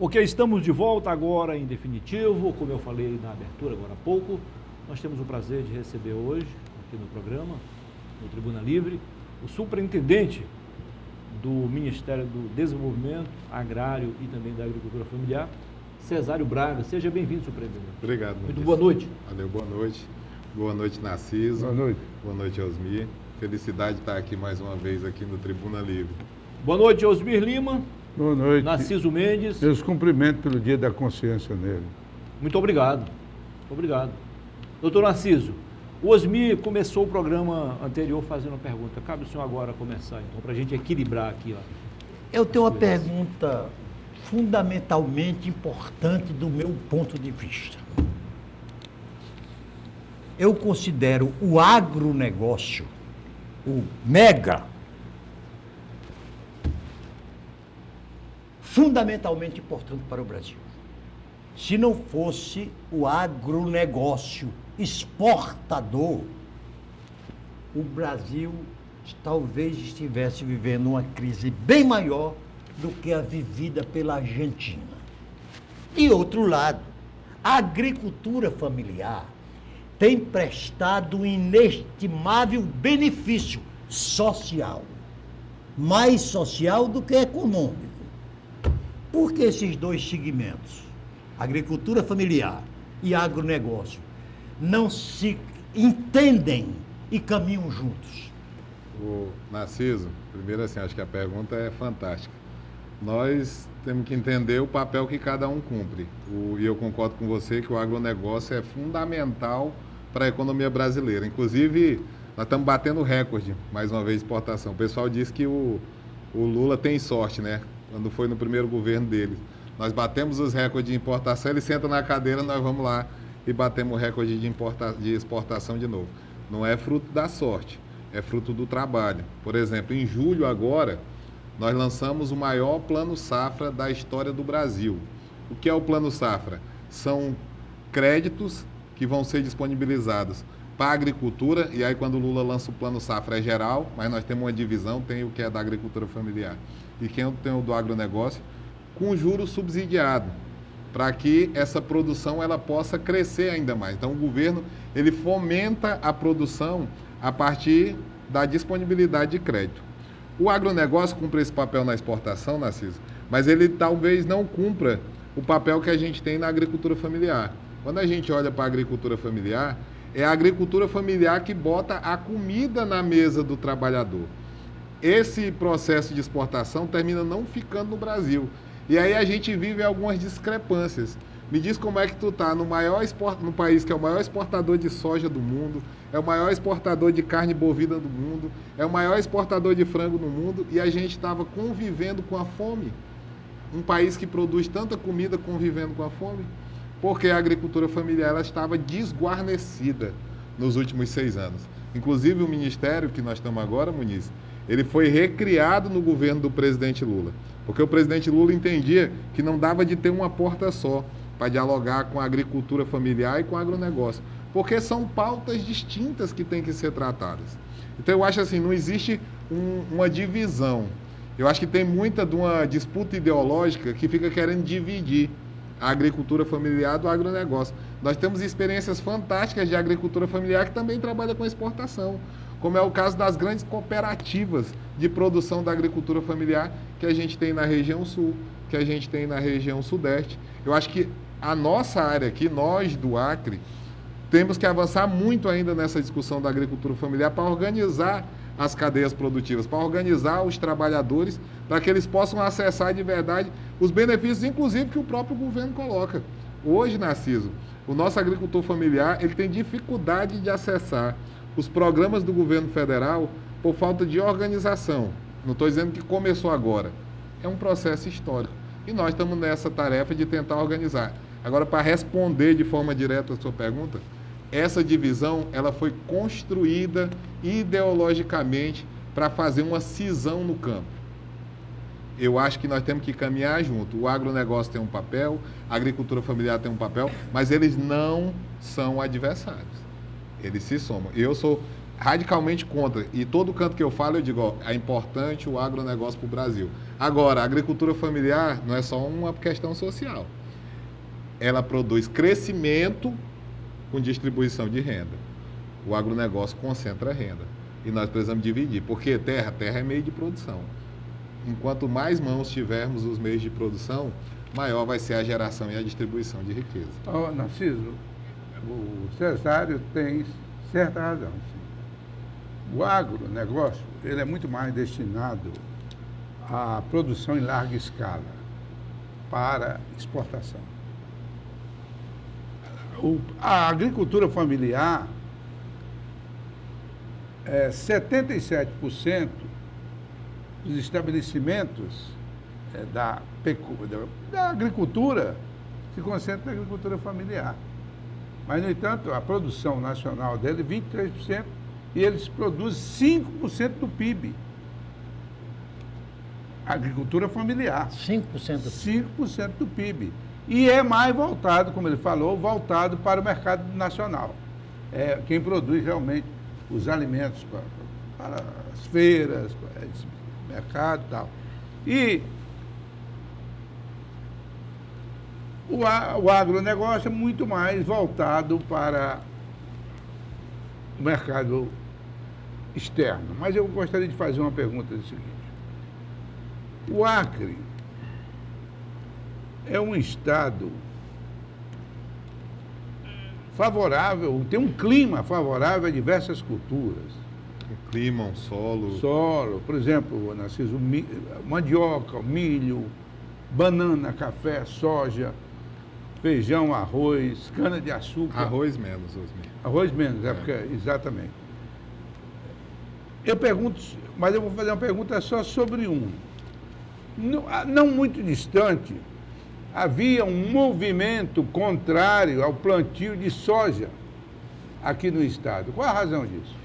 Ok, estamos de volta agora em definitivo, como eu falei na abertura agora há pouco, nós temos o prazer de receber hoje, aqui no programa, no Tribuna Livre, o superintendente do Ministério do Desenvolvimento Agrário e também da Agricultura Familiar, Cesário Braga. Seja bem-vindo, superintendente. Obrigado, Muniz. Muito boa noite. Valeu, boa noite. Boa noite, Narciso. Boa noite. Boa noite, Osmir. Felicidade de estar aqui mais uma vez aqui no Tribuna Livre. Boa noite, Osmir Lima. Boa noite. Narciso Mendes. Meus cumprimentos pelo Dia da Consciência Negra. Muito obrigado. Obrigado. Doutor Narciso, o Osmir começou o programa anterior fazendo uma pergunta. Cabe o senhor agora começar, então, para a gente equilibrar aqui. Ó. Eu tenho uma pergunta fundamentalmente importante do meu ponto de vista. Eu considero o agronegócio, o mega, fundamentalmente importante para o Brasil. Se não fosse o agronegócio exportador, o Brasil talvez estivesse vivendo uma crise bem maior do que a vivida pela Argentina. De outro lado, a agricultura familiar tem prestado um inestimável benefício social, mais social do que econômico. Por que esses dois segmentos, agricultura familiar e agronegócio, não se entendem e caminham juntos? O Narciso, primeiro assim, acho que a pergunta é fantástica. Nós temos que entender o papel que cada um cumpre. E eu concordo com você que o agronegócio é fundamental para a economia brasileira. Inclusive, nós estamos batendo recorde, mais uma vez, de exportação. O pessoal diz que o Lula tem sorte, né? Quando foi no primeiro governo dele. Nós batemos os recordes de importação, ele senta na cadeira, nós vamos lá e batemos o recorde de exportação de novo. Não é fruto da sorte, é fruto do trabalho. Por exemplo, em julho agora, nós lançamos o maior plano safra da história do Brasil. O que é o plano safra? São créditos que vão ser disponibilizados para a agricultura, e aí quando o Lula lança o plano safra é geral, mas nós temos uma divisão, tem o que é da agricultura familiar e quem tem o do agronegócio, com juros subsidiado, para que essa produção ela possa crescer ainda mais. Então o governo ele fomenta a produção a partir da disponibilidade de crédito. O agronegócio cumpre esse papel na exportação, Narciso, mas ele talvez não cumpra o papel que a gente tem na agricultura familiar. Quando a gente olha para a agricultura familiar, é a agricultura familiar que bota a comida na mesa do trabalhador. Esse processo de exportação termina não ficando no Brasil. E aí a gente vive algumas discrepâncias. Me diz como é que tu está no país que é o maior exportador de soja do mundo, é o maior exportador de carne bovina do mundo, é o maior exportador de frango no mundo, e a gente estava convivendo com a fome. Um país que produz tanta comida convivendo com a fome, porque a agricultura familiar ela estava desguarnecida nos últimos 6 anos. Inclusive o ministério que nós estamos agora, Muniz, ele foi recriado no governo do presidente Lula, porque o presidente Lula entendia que não dava de ter uma porta só para dialogar com a agricultura familiar e com o agronegócio, porque são pautas distintas que têm que ser tratadas. Então eu acho assim, não existe uma divisão. Eu acho que tem muita de uma disputa ideológica que fica querendo dividir a agricultura familiar do agronegócio. Nós temos experiências fantásticas de agricultura familiar que também trabalha com exportação, como é o caso das grandes cooperativas de produção da agricultura familiar que a gente tem na região sul, que a gente tem na região sudeste. Eu acho que a nossa área aqui, nós do Acre, temos que avançar muito ainda nessa discussão da agricultura familiar para organizar as cadeias produtivas, para organizar os trabalhadores, para que eles possam acessar de verdade os benefícios, inclusive, que o próprio governo coloca. Hoje, Narciso, o nosso agricultor familiar ele tem dificuldade de acessar os programas do governo federal por falta de organização. Não estou dizendo que começou agora. É um processo histórico. E nós estamos nessa tarefa de tentar organizar. Agora, para responder de forma direta a sua pergunta, essa divisão ela foi construída ideologicamente para fazer uma cisão no campo. Eu acho que nós temos que caminhar junto. O agronegócio tem um papel, a agricultura familiar tem um papel, mas eles não são adversários. Eles se somam. Eu sou radicalmente contra. E todo canto que eu falo, eu digo, ó, é importante o agronegócio para o Brasil. Agora, a agricultura familiar não é só uma questão social. Ela produz crescimento com distribuição de renda. O agronegócio concentra a renda. E nós precisamos dividir. Porque terra é meio de produção. Enquanto mais mãos tivermos os meios de produção, maior vai ser a geração e a distribuição de riqueza. Ó, Narciso, o Cesário tem certa razão. Sim. O agronegócio, ele é muito mais destinado à produção em larga escala para exportação. A agricultura familiar, 77% dos estabelecimentos da agricultura se concentra na agricultura familiar. Mas, no entanto, a produção nacional dele é 23% e eles produzem 5% do PIB. Agricultura familiar. 5% do PIB. 5% do PIB. E é mais voltado, como ele falou, voltado para o mercado nacional. É quem produz realmente os alimentos para as feiras, para esse mercado e tal. E o agronegócio é muito mais voltado para o mercado externo. Mas eu gostaria de fazer uma pergunta do seguinte. O Acre é um estado favorável, tem um clima favorável a diversas culturas. O clima, um solo. Solo, por exemplo, Narciso, mandioca, milho, banana, café, soja, feijão, arroz, cana-de-açúcar. Arroz menos, Osmir. Arroz menos, porque, exatamente. Eu pergunto, mas eu vou fazer uma pergunta só sobre um. Não muito distante, havia um movimento contrário ao plantio de soja aqui no estado. Qual a razão disso?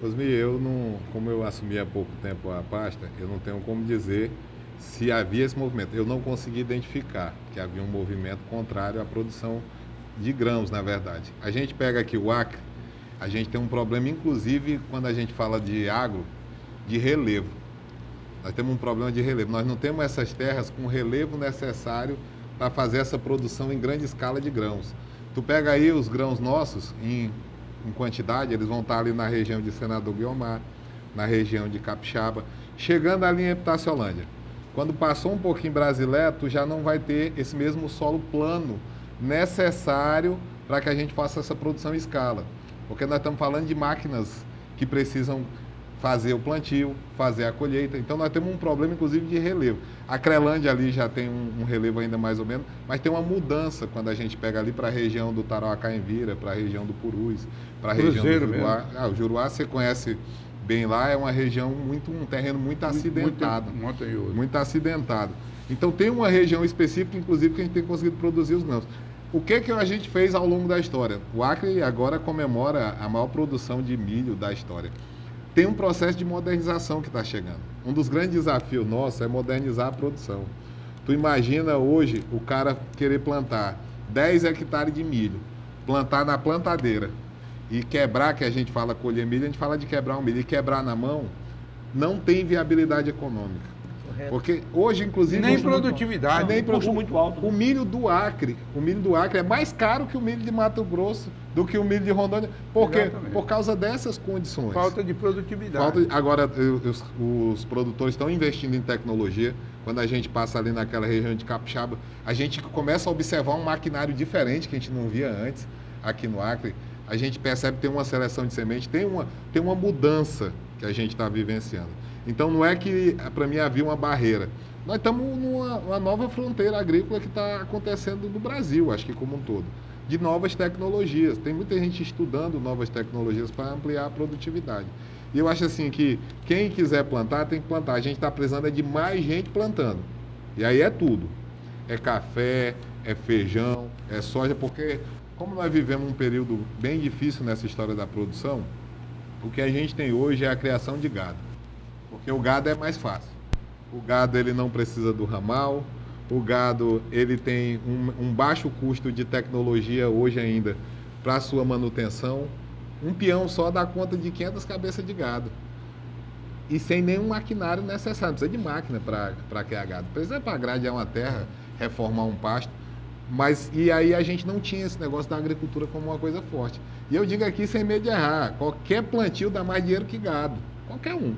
Osmir, como eu assumi há pouco tempo a pasta, eu não tenho como dizer se havia esse movimento. Eu não consegui identificar que havia um movimento contrário à produção de grãos, na verdade. A gente pega aqui o Acre, a gente tem um problema, inclusive, quando a gente fala de agro, de relevo. Nós temos um problema de relevo. Nós não temos essas terras com o relevo necessário para fazer essa produção em grande escala de grãos. Tu pega aí os grãos nossos, em quantidade, eles vão estar ali na região de Senador Guiomar, na região de Capixaba, chegando ali em Epitaciolândia. Quando passou um pouquinho Brasilé, tu já não vai ter esse mesmo solo plano necessário para que a gente faça essa produção em escala. Porque nós estamos falando de máquinas que precisam fazer o plantio, fazer a colheita. Então nós temos um problema, inclusive, de relevo. A Crelândia ali já tem um relevo ainda mais ou menos, mas tem uma mudança quando a gente pega ali para a região do Tarauacá-Envira, para a região do Purus, para a região do Juruá. O Juruá você conhece bem lá, é uma região um terreno muito acidentado. Muito acidentado. Então tem uma região específica, inclusive, que a gente tem conseguido produzir os grãos. O que a gente fez ao longo da história? O Acre agora comemora a maior produção de milho da história. Tem um processo de modernização que está chegando. Um dos grandes desafios nossos é modernizar a produção. Tu imagina hoje o cara querer plantar 10 hectares de milho, plantar na plantadeira e quebrar, que a gente fala colher milho, a gente fala de quebrar um milho, e quebrar na mão, não tem viabilidade econômica. Correto. Porque hoje, inclusive... Nem produtividade. Nem custo muito alto. O milho do Acre é mais caro que o milho de Mato Grosso, do que o milho de Rondônia. Por quê? Exatamente. Por causa dessas condições. Falta de produtividade. Agora, os produtores estão investindo em tecnologia. Quando a gente passa ali naquela região de Capixaba, a gente começa a observar um maquinário diferente que a gente não via antes aqui no Acre. A gente percebe que tem uma seleção de semente, tem uma mudança que a gente está vivenciando. Então, não é que, para mim, havia uma barreira. Nós estamos numa nova fronteira agrícola que está acontecendo no Brasil, acho que como um todo, de novas tecnologias. Tem muita gente estudando novas tecnologias para ampliar a produtividade. E eu acho assim que quem quiser plantar, tem que plantar. A gente está precisando de mais gente plantando. E aí é tudo. É café, é feijão, é soja, porque como nós vivemos um período bem difícil nessa história da produção, o que a gente tem hoje é a criação de gado. Porque o gado é mais fácil. O gado ele não precisa do ramal, o gado ele tem um baixo custo de tecnologia hoje ainda para a sua manutenção. Um peão só dá conta de 500 cabeças de gado. E sem nenhum maquinário necessário. Não precisa de máquina para criar gado. Precisa para gradear uma terra, reformar um pasto. Mas, e aí a gente não tinha esse negócio da agricultura como uma coisa forte. E eu digo aqui sem medo de errar, qualquer plantio dá mais dinheiro que gado. Qualquer um.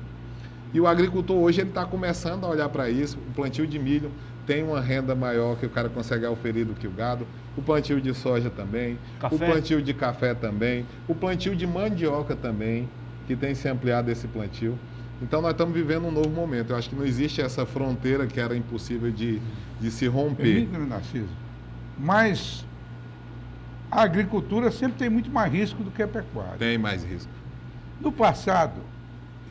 E o agricultor hoje ele está começando a olhar para isso. O plantio de milho tem uma renda maior que o cara consegue oferir do que o gado. O plantio de soja também. Café. O plantio de café também. O plantio de mandioca também, que tem se ampliado esse plantio. Então nós estamos vivendo um novo momento. Eu acho que não existe essa fronteira que era impossível de se romper. Permita-me, Narciso, mas a agricultura sempre tem muito mais risco do que a pecuária. Tem mais risco. No passado,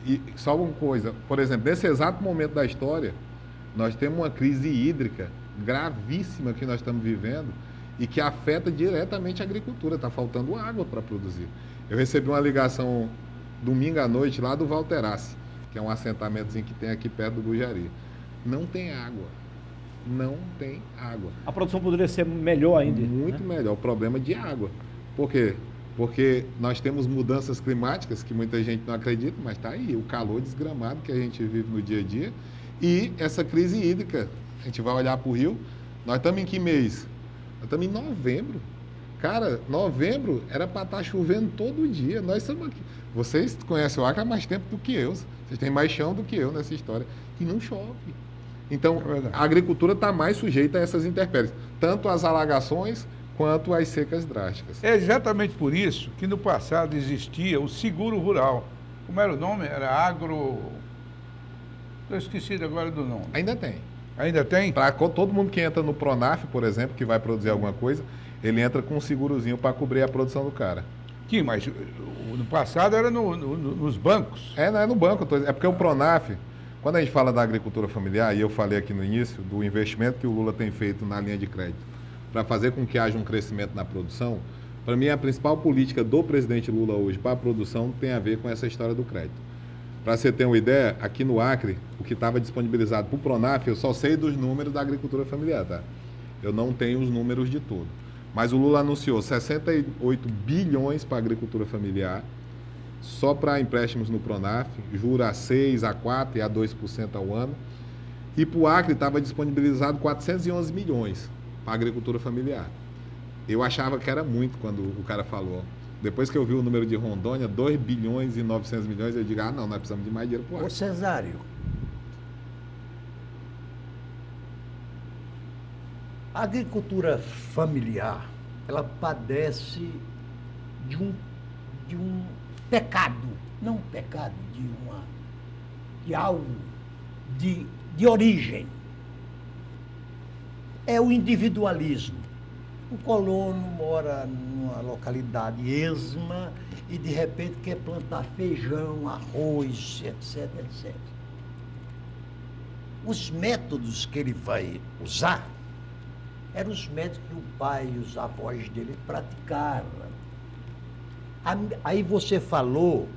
E só uma coisa, por exemplo, nesse exato momento da história, nós temos uma crise hídrica gravíssima que nós estamos vivendo e que afeta diretamente a agricultura. Está faltando água para produzir. Eu recebi uma ligação domingo à noite lá do Valterace, que é um assentamentozinho que tem aqui perto do Bujari. Não tem água. Não tem água. A produção poderia ser melhor ainda. Muito né? melhor. O problema é de água. Por quê? Porque nós temos mudanças climáticas que muita gente não acredita, mas está aí. O calor desgramado que a gente vive no dia a dia e essa crise hídrica. A gente vai olhar para o rio. Nós estamos em que mês? Nós estamos em novembro. Cara, novembro era para estar chovendo todo dia. Nós estamos aqui. Vocês conhecem o Acre há mais tempo do que eu. Vocês têm mais chão do que eu nessa história. E não chove. Então, a agricultura está mais sujeita a essas intempéries, tanto as alagações quanto as secas drásticas. é exatamente por isso que no passado existia o seguro rural. Como era o nome? Era agro... Estou esquecido agora do nome. Ainda tem. Ainda tem? Para todo mundo que entra no Pronaf, por exemplo, que vai produzir alguma coisa, ele entra com um segurozinho para cobrir a produção do cara. Sim, mas no passado era nos bancos. Não é no banco, é porque o Pronaf, quando a gente fala da agricultura familiar, e eu falei aqui no início do investimento que o Lula tem feito na linha de crédito para fazer com que haja um crescimento na produção, para mim a principal política do presidente Lula hoje para a produção tem a ver com essa história do crédito. Para você ter uma ideia, aqui no Acre, o que estava disponibilizado para o Pronaf, eu só sei dos números da agricultura familiar, tá? Eu não tenho os números de tudo. Mas o Lula anunciou 68 bilhões para a agricultura familiar, só para empréstimos no Pronaf, juros a 6%, a 4% e a 2% ao ano. E para o Acre estava disponibilizado 411 milhões para a agricultura familiar. Eu achava que era muito quando o cara falou. Depois que eu vi o número de Rondônia, 2 bilhões e 900 milhões, eu digo, não, nós precisamos de mais dinheiro para o Acre. Ô Cesário, a agricultura familiar, ela padece de um pecado, não um pecado, de algo de origem. É o individualismo. O colono mora numa localidade esma e de repente quer plantar feijão, arroz, etc, etc. Os métodos que ele vai usar eram os métodos que o pai e os avós dele praticaram. Aí você falou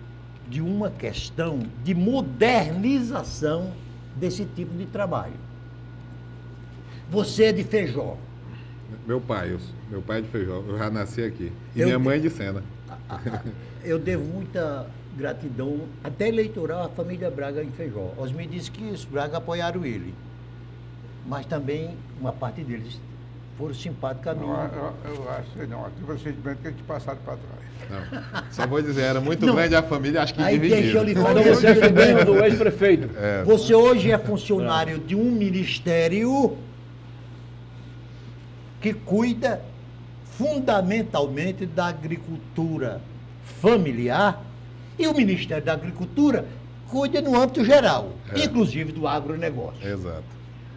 de uma questão de modernização desse tipo de trabalho. Você é de Feijó. Meu pai é de Feijó, eu já nasci aqui. E minha mãe é de Sena. Eu devo muita gratidão, até eleitoral, à família Braga em Feijó. Osmir disse que os Braga apoiaram ele, mas também uma parte deles foram simpáticos a mim. Eu acho que não. Tem procedimento que a gente passaram para trás. Não, só vou dizer, era muito Não. grande a família, acho que Aí deixa eu dividiram. lhe Então falar você é sobrinho do ex-prefeito. Você hoje é funcionário de um ministério que cuida fundamentalmente da agricultura familiar e o Ministério da Agricultura cuida no âmbito geral, inclusive do agronegócio. Exato.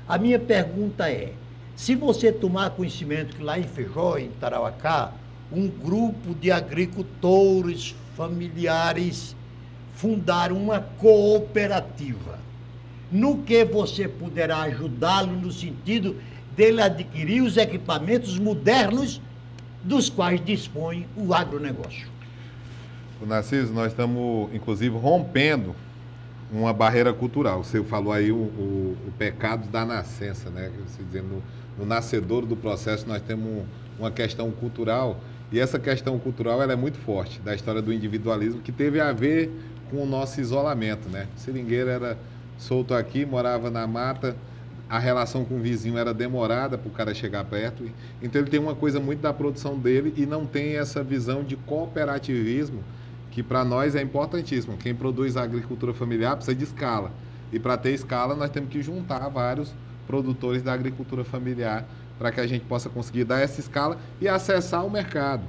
A minha pergunta é, se você tomar conhecimento que lá em Feijó, em Tarauacá, um grupo de agricultores familiares fundaram uma cooperativa, no que você poderá ajudá-lo no sentido dele adquirir os equipamentos modernos dos quais dispõe o agronegócio. O Narciso, nós estamos, inclusive, rompendo uma barreira cultural. Você falou aí o pecado da nascença, né? Você dizendo, no nascedouro do processo nós temos uma questão cultural E essa questão cultural ela é muito forte, da história do individualismo, que teve a ver com o nosso isolamento, né? O seringueiro era solto aqui, morava na mata, a relação com o vizinho era demorada para o cara chegar perto. Então ele tem uma coisa muito da produção dele e não tem essa visão de cooperativismo, que para nós é importantíssimo. Quem produz agricultura familiar precisa de escala. E para ter escala, nós temos que juntar vários produtores da agricultura familiar para que a gente possa conseguir dar essa escala e acessar o mercado.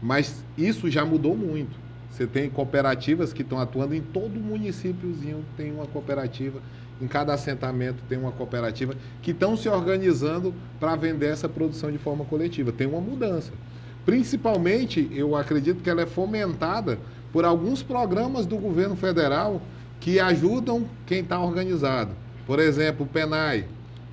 Mas isso já mudou muito. Você tem cooperativas que estão atuando em todo municípiozinho, tem uma cooperativa, em cada assentamento tem uma cooperativa, que estão se organizando para vender essa produção de forma coletiva. Tem uma mudança. Principalmente, eu acredito que ela é fomentada por alguns programas do governo federal que ajudam quem está organizado. Por exemplo, o PENAI,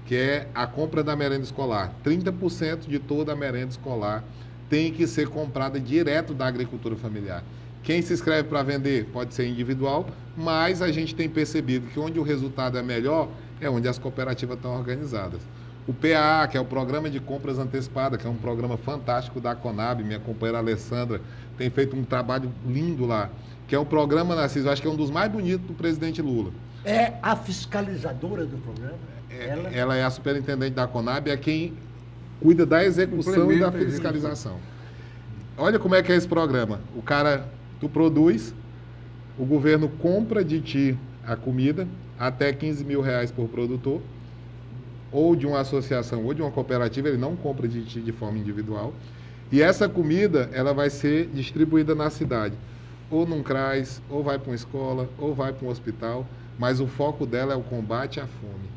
que é a compra da merenda escolar. 30% de toda a merenda escolar tem que ser comprada direto da agricultura familiar. Quem se inscreve para vender pode ser individual, mas a gente tem percebido que onde o resultado é melhor é onde as cooperativas estão organizadas. O PA, que é o Programa de Compras Antecipadas, que é um programa fantástico da Conab, minha companheira Alessandra tem feito um trabalho lindo lá, que é um programa, Narciso, eu acho que é um dos mais bonitos do presidente Lula. É a fiscalizadora do programa? Ela é a superintendente da Conab, é quem cuida da execução e da fiscalização. Olha como é que é esse programa. O cara, tu produz, o governo compra de ti a comida, até R$15 mil por produtor, ou de uma associação, ou de uma cooperativa, ele não compra de ti de forma individual. E essa comida, ela vai ser distribuída na cidade. Ou num CRAS, ou vai para uma escola, ou vai para um hospital, mas o foco dela é o combate à fome.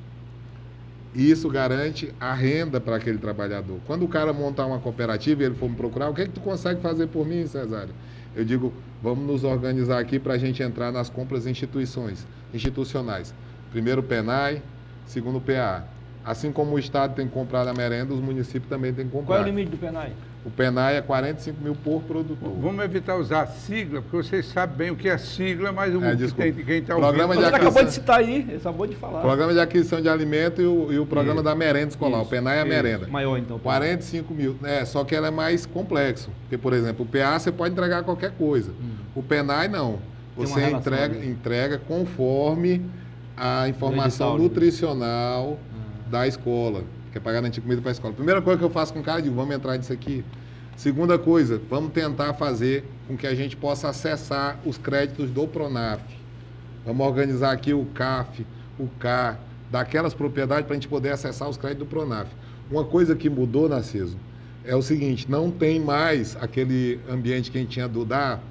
E isso garante a renda para aquele trabalhador. Quando o cara montar uma cooperativa e ele for me procurar, o que é que tu consegue fazer por mim, Cesário? Eu digo, vamos nos organizar aqui para a gente entrar nas compras institucionais. Primeiro o PENAI, segundo o PA. Assim como o Estado tem que comprar a merenda, os municípios também têm que comprar. Qual é o limite do PENAI? O PENAI é R$45 mil por produtor. Vamos evitar usar sigla, porque vocês sabem bem o que é sigla, mas quem está ouvindo... Você acabou de citar aí, ele acabou de falar. Programa de aquisição de alimento e o programa da merenda escolar. O PENAI é a merenda. Maior, então. 45 mil. Só que ela é mais complexo. Porque, por exemplo, o PA você pode entregar qualquer coisa. O PENAI não. Você entrega conforme a informação nutricional da escola. Que é para garantir comida para a escola. Primeira coisa que eu faço com o cara, eu digo, vamos entrar nisso aqui. Segunda coisa, vamos tentar fazer com que a gente possa acessar os créditos do Pronaf. Vamos organizar aqui o CAF, o CA, daquelas propriedades para a gente poder acessar os créditos do Pronaf. Uma coisa que mudou, Narciso, é o seguinte, não tem mais aquele ambiente que a gente tinha do dar,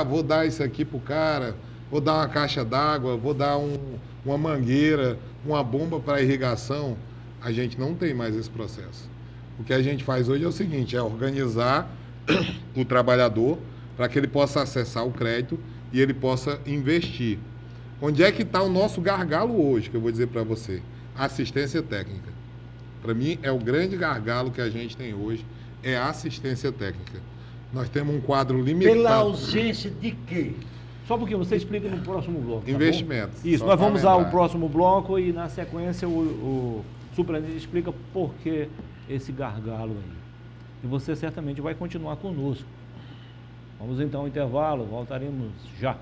vou dar isso aqui para o cara, vou dar uma caixa d'água, vou dar uma mangueira, uma bomba para irrigação. A gente não tem mais esse processo. O que a gente faz hoje é o seguinte, é organizar o trabalhador para que ele possa acessar o crédito e ele possa investir. Onde é que está o nosso gargalo hoje, que eu vou dizer para você? Assistência técnica. Para mim, é o grande gargalo que a gente tem hoje, é a assistência técnica. Nós temos um quadro limitado. Pela ausência de quê? Só porque você explica no próximo bloco. Investimentos. Tá? Isso, nós vamos ao próximo bloco e na sequência o superintendente explica por que esse gargalo aí. E você certamente vai continuar conosco. Vamos então ao intervalo, voltaremos já.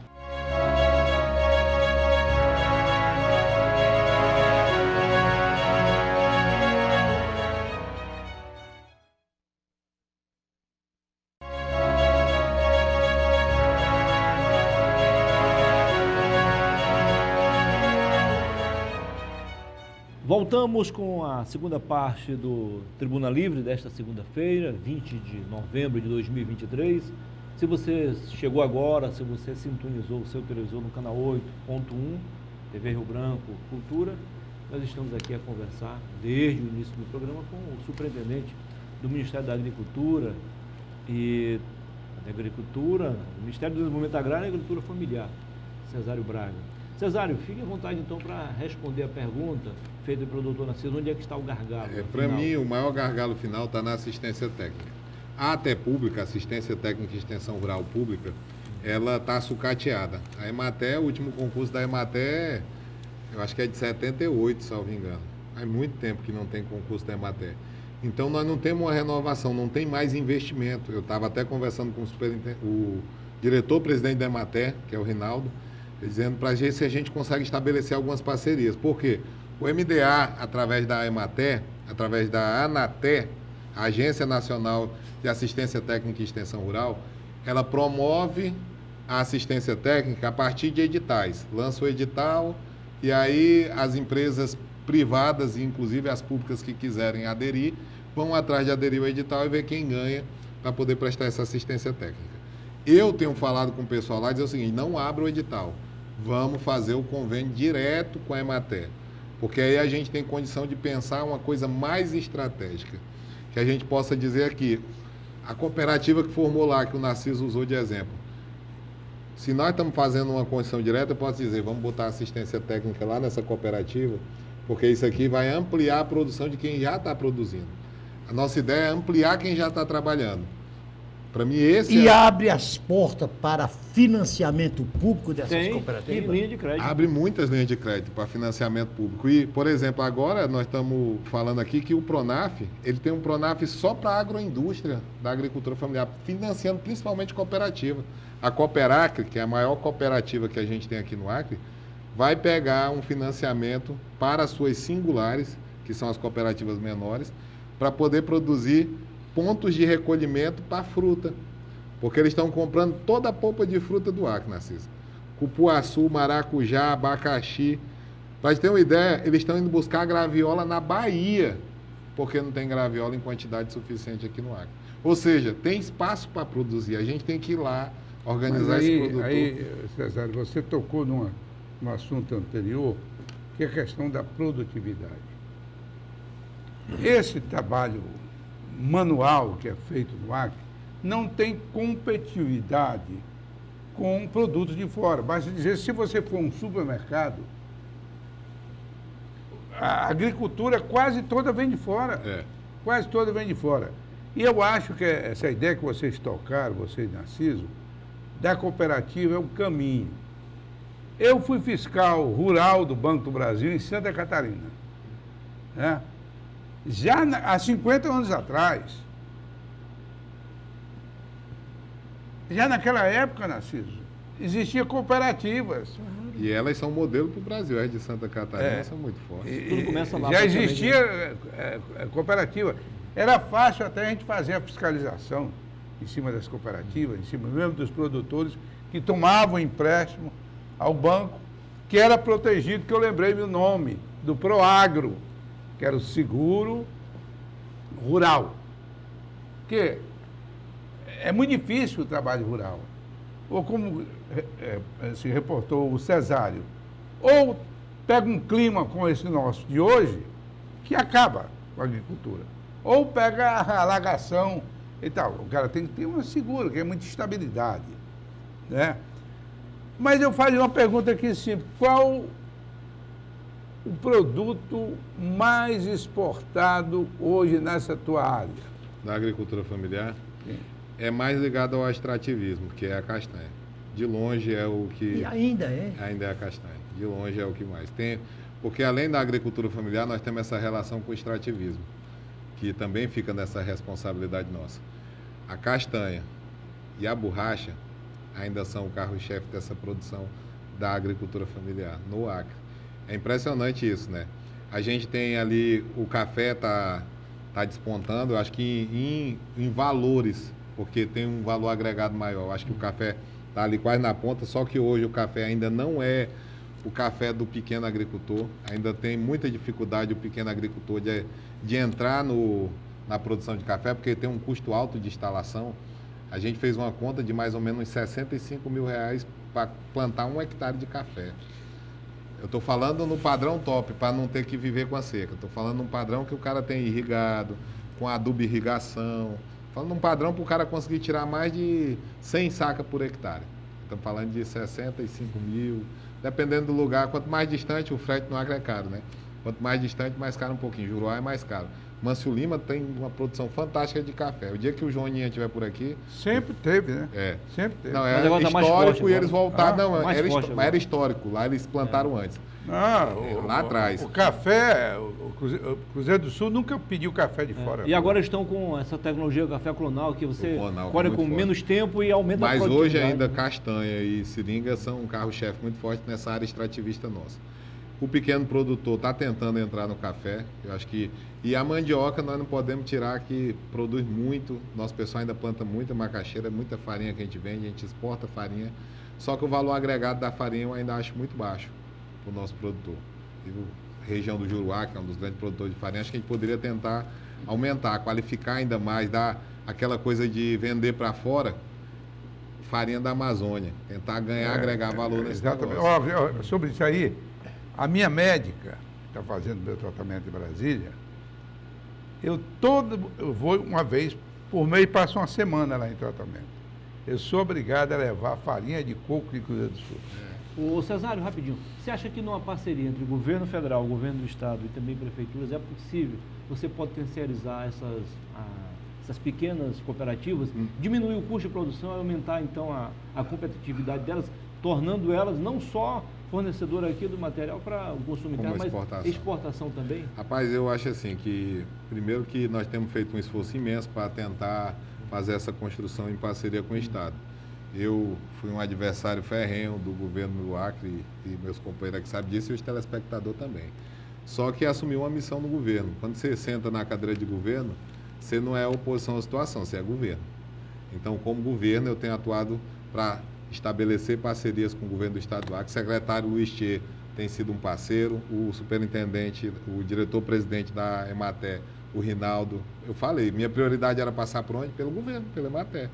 Voltamos com a segunda parte do Tribuna Livre desta segunda-feira, 20 de novembro de 2023. Se você chegou agora, se você sintonizou o seu televisor no canal 8.1, TV Rio Branco Cultura, nós estamos aqui a conversar desde o início do programa com o superintendente do Ministério da Agricultura e do Ministério do Desenvolvimento Agrário e Agricultura Familiar, Cesário Braga. Cesário, fique à vontade então para responder a pergunta feita pelo doutor Narciso, onde é que está o gargalo? Para mim, o maior gargalo final está na assistência técnica. A ATE Pública, Assistência Técnica e Extensão Rural Pública, ela está sucateada. A Emater, o último concurso da Emater, eu acho que é de 78, salvo engano. Há muito tempo que não tem concurso da Emater. Então, nós não temos uma renovação, não tem mais investimento. Eu estava até conversando com o diretor-presidente da Emater, que é o Rinaldo, dizendo para a gente se a gente consegue estabelecer algumas parcerias. Por quê? O MDA, através da Emater, através da ANATE, a Agência Nacional de Assistência Técnica e Extensão Rural, ela promove a assistência técnica a partir de editais. Lança o edital e aí as empresas privadas, e inclusive as públicas que quiserem aderir, vão atrás de aderir ao edital e ver quem ganha para poder prestar essa assistência técnica. Eu tenho falado com o pessoal lá e dizer o seguinte, não abra o edital, vamos fazer o convênio direto com a Emater, porque aí a gente tem condição de pensar uma coisa mais estratégica, que a gente possa dizer aqui, a cooperativa que formou lá, que o Narciso usou de exemplo, se nós estamos fazendo uma condição direta, eu posso dizer, vamos botar assistência técnica lá nessa cooperativa, porque isso aqui vai ampliar a produção de quem já está produzindo. A nossa ideia é ampliar quem já está trabalhando. Para mim, esse E abre as portas para financiamento público dessas Tem cooperativas? linha de crédito. abre muitas linhas de crédito para financiamento público. E, por exemplo, agora nós estamos falando aqui que o Pronaf, ele tem um Pronaf só para a agroindústria da agricultura familiar, financiando principalmente cooperativa. A Cooperacre, que é a maior cooperativa que a gente tem aqui no Acre, vai pegar um financiamento para as suas singulares, que são as cooperativas menores, para poder produzir pontos de recolhimento para fruta. Porque eles estão comprando toda a polpa de fruta do Acre, Narciso. Cupuaçu, maracujá, abacaxi. Para ter uma ideia, eles estão indo buscar graviola na Bahia, porque não tem graviola em quantidade suficiente aqui no Acre. Ou seja, tem espaço para produzir. A gente tem que ir lá, organizar esse produtor. Aí, Cesário, você tocou num assunto anterior, que é a questão da produtividade. Esse trabalho manual que é feito no Acre não tem competitividade com produtos de fora. Basta dizer, se você for um supermercado, a agricultura quase toda vem de fora. É. Quase toda vem de fora. E eu acho que essa ideia que vocês tocaram, vocês, Narciso, da cooperativa é o caminho. Eu fui fiscal rural do Banco do Brasil em Santa Catarina, né? Já há 50 anos atrás. Já naquela época, Narciso, existiam cooperativas. E elas são modelo para o Brasil. As de Santa Catarina são muito fortes. Tudo começa lá, Já praticamente, existia cooperativa. Era fácil até a gente fazer a fiscalização em cima das cooperativas, em cima mesmo dos produtores que tomavam empréstimo ao banco, que era protegido, que eu lembrei meu nome, do Proagro, que era o seguro rural. Porque é muito difícil o trabalho rural. Ou como se reportou o Cesário, ou pega um clima como esse nosso de hoje, que acaba com a agricultura. Ou pega a alagação e tal. O cara tem que ter uma segura, que é muita estabilidade, né? Mas eu faria uma pergunta aqui simples. Qual o produto mais exportado hoje nessa tua área? Da agricultura familiar, Sim. é mais ligado ao extrativismo, que é a castanha. De longe é o que... E ainda é. Ainda é a castanha. De longe é o que mais tem. Porque além da agricultura familiar, nós temos essa relação com o extrativismo, que também fica nessa responsabilidade nossa. A castanha e a borracha ainda são o carro-chefe dessa produção da agricultura familiar no Acre. É impressionante isso, né? A gente tem ali, o café tá despontando, eu acho que em valores, porque tem um valor agregado maior. Eu acho que o café está ali quase na ponta, só que hoje o café ainda não é o café do pequeno agricultor. Ainda tem muita dificuldade o pequeno agricultor de entrar na produção de café, porque tem um custo alto de instalação. A gente fez uma conta de mais ou menos R$65 mil para plantar 1 hectare de café. Eu estou falando no padrão top, para não ter que viver com a seca. Estou falando num padrão que o cara tem irrigado, com adubo e irrigação. Falando num padrão para o cara conseguir tirar mais de 100 sacas por hectare. Estamos falando de 65 mil. Dependendo do lugar, quanto mais distante, o frete no Acre é caro, né? Quanto mais distante, mais caro um pouquinho. Juruá é mais caro. Mâncio Lima tem uma produção fantástica de café. O dia que o Joaninha estiver por aqui... Sempre teve, né? É. Sempre teve. Não, Mas era agora tá mais histórico forte e eles agora. voltaram... não, mais forte agora. era histórico. Lá eles plantaram antes. Lá atrás. O café, o Cruzeiro do Sul nunca pediu café de fora. E agora estão com essa tecnologia café clonal, que você O clonal, colhe muito com forte. menos tempo e aumenta a Mas produtividade. hoje ainda castanha e seringa são um carro-chefe muito forte nessa área extrativista nossa. O pequeno produtor está tentando entrar no café, eu acho que... E a mandioca nós não podemos tirar, que produz muito, nosso pessoal ainda planta muita macaxeira, muita farinha que a gente exporta farinha, só que o valor agregado da farinha eu ainda acho muito baixo para o nosso produtor. E a região do Juruá, que é um dos grandes produtores de farinha, acho que a gente poderia tentar aumentar, qualificar ainda mais, dar aquela coisa de vender para fora, farinha da Amazônia, tentar ganhar, agregar valor nesse Exatamente. negócio. Ó, sobre isso aí, a minha médica, que está fazendo meu tratamento em Brasília, eu vou uma vez por mês, passo uma semana lá em tratamento. Eu sou obrigado a levar farinha de coco de Cruzeiro do Sul. Ô Cesário, rapidinho, você acha que numa parceria entre o governo federal, o governo do estado e também prefeituras é possível você potencializar essas pequenas cooperativas, diminuir o custo de produção e aumentar então a competitividade delas, tornando elas não só fornecedora aqui do material para o consumo Como interno, exportação. mas exportação também? Rapaz, eu acho assim que, primeiro que nós temos feito um esforço imenso para tentar fazer essa construção em parceria com o Estado. Eu fui um adversário ferrenho do governo do Acre e meus companheiros aqui sabem disso e os telespectadores também. Só que assumiu uma missão no governo. Quando você senta na cadeira de governo, você não é oposição à situação, você é governo. Então, como governo, eu tenho atuado para estabelecer parcerias com o governo do Estado do Acre. O secretário Luiz Tchê tem sido um parceiro, o superintendente, o diretor-presidente da Emater, o Rinaldo. Eu falei, minha prioridade era passar por onde? Pelo governo, pela Emater.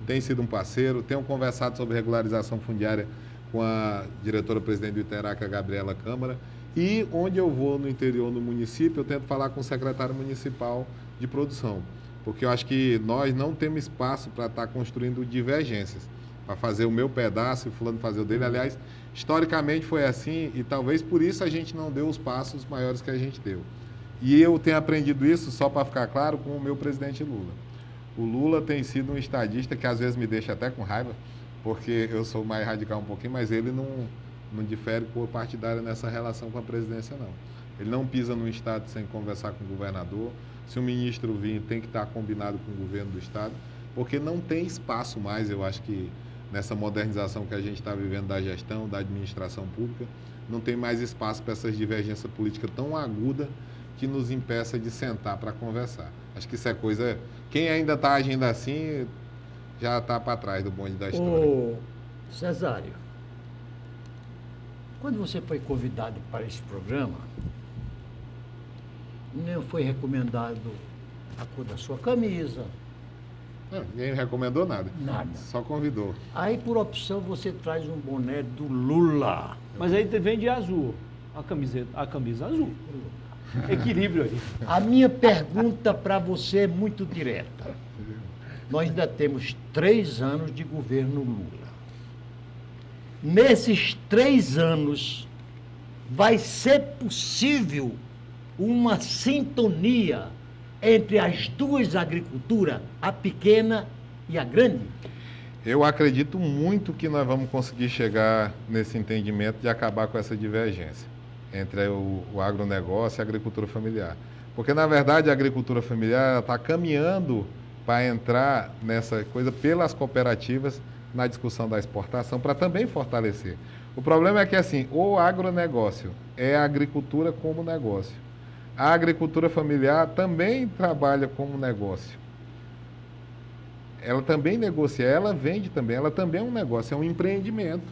Tem sido um parceiro, tenho conversado sobre regularização fundiária com a diretora-presidente do Iteraca, a Gabriela Câmara, e onde eu vou no interior do município, eu tento falar com o secretário municipal de produção, porque eu acho que nós não temos espaço para estar construindo divergências, para fazer o meu pedaço e o fulano fazer o dele. Aliás, historicamente foi assim e talvez por isso a gente não deu os passos maiores que a gente deu. E eu tenho aprendido isso, só para ficar claro, com o meu presidente Lula. O Lula tem sido um estadista que às vezes me deixa até com raiva, porque eu sou mais radical um pouquinho, mas ele não difere por partidário nessa relação com a presidência, não. Ele não pisa no Estado sem conversar com o governador. Se o ministro vir, tem que estar combinado com o governo do Estado, porque não tem espaço mais, eu acho que nessa modernização que a gente está vivendo da gestão, da administração pública, não tem mais espaço para essas divergências políticas tão agudas que nos impeça de sentar para conversar. Acho que isso é coisa... Quem ainda está agindo assim já está para trás do bonde da história. Ô, Cesário, quando você foi convidado para esse programa, não foi recomendado a cor da sua camisa, Não, ninguém recomendou nada. nada. Só convidou. Aí, por opção, você traz um boné do Lula. Mas aí vem de azul, a camisa azul. Equilíbrio aí. A minha pergunta para você é muito direta. Nós ainda temos 3 anos de governo Lula. Nesses 3 anos, vai ser possível uma sintonia entre as duas agriculturas, a pequena e a grande? Eu acredito muito que nós vamos conseguir chegar nesse entendimento de acabar com essa divergência entre o agronegócio e a agricultura familiar. Porque, na verdade, a agricultura familiar está caminhando para entrar nessa coisa pelas cooperativas na discussão da exportação, para também fortalecer. O problema é que, assim, o agronegócio é a agricultura como negócio. A agricultura familiar também trabalha como negócio. Ela também negocia, ela vende também, ela também é um negócio, é um empreendimento,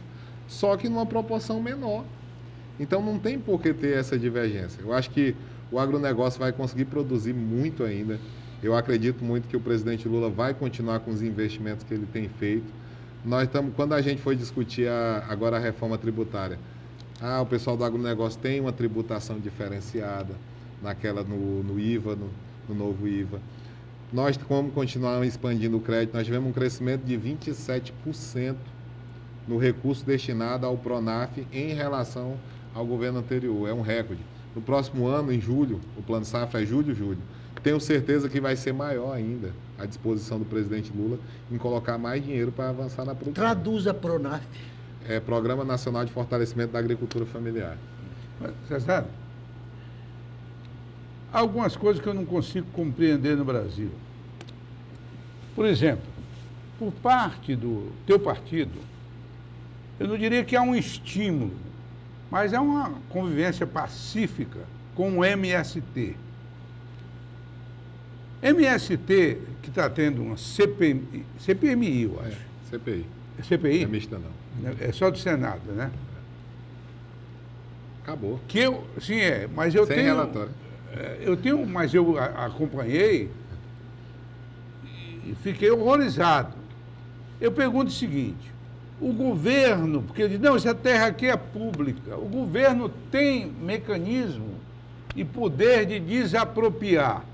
só que numa proporção menor. Então não tem por que ter essa divergência. Eu acho que o agronegócio vai conseguir produzir muito ainda. Eu acredito muito que o presidente Lula vai continuar com os investimentos que ele tem feito. Nós estamos, quando a gente foi discutir agora a reforma tributária, o pessoal do agronegócio tem uma tributação diferenciada, naquela no IVA, no novo IVA. Nós, como continuamos expandindo o crédito, nós tivemos um crescimento de 27% no recurso destinado ao PRONAF em relação ao governo anterior. É um recorde. No próximo ano, em julho, o Plano Safra é julho, tenho certeza que vai ser maior ainda a disposição do presidente Lula em colocar mais dinheiro para avançar na produção. Traduza Pronaf. É Programa Nacional de Fortalecimento da Agricultura Familiar. César, há algumas coisas que eu não consigo compreender no Brasil. Por exemplo, por parte do teu partido, eu não diria que há um estímulo, mas há uma convivência pacífica com o MST. MST, que está tendo uma CPMI, eu acho. CPI. É CPI? Não é mista, não. É só do Senado, né? Acabou. Que eu, sim, mas eu Sem tenho... relatório. Mas eu acompanhei e fiquei horrorizado. Eu pergunto o seguinte, o governo, porque ele diz, não, essa terra aqui é pública, o governo tem mecanismo e poder de desapropriar.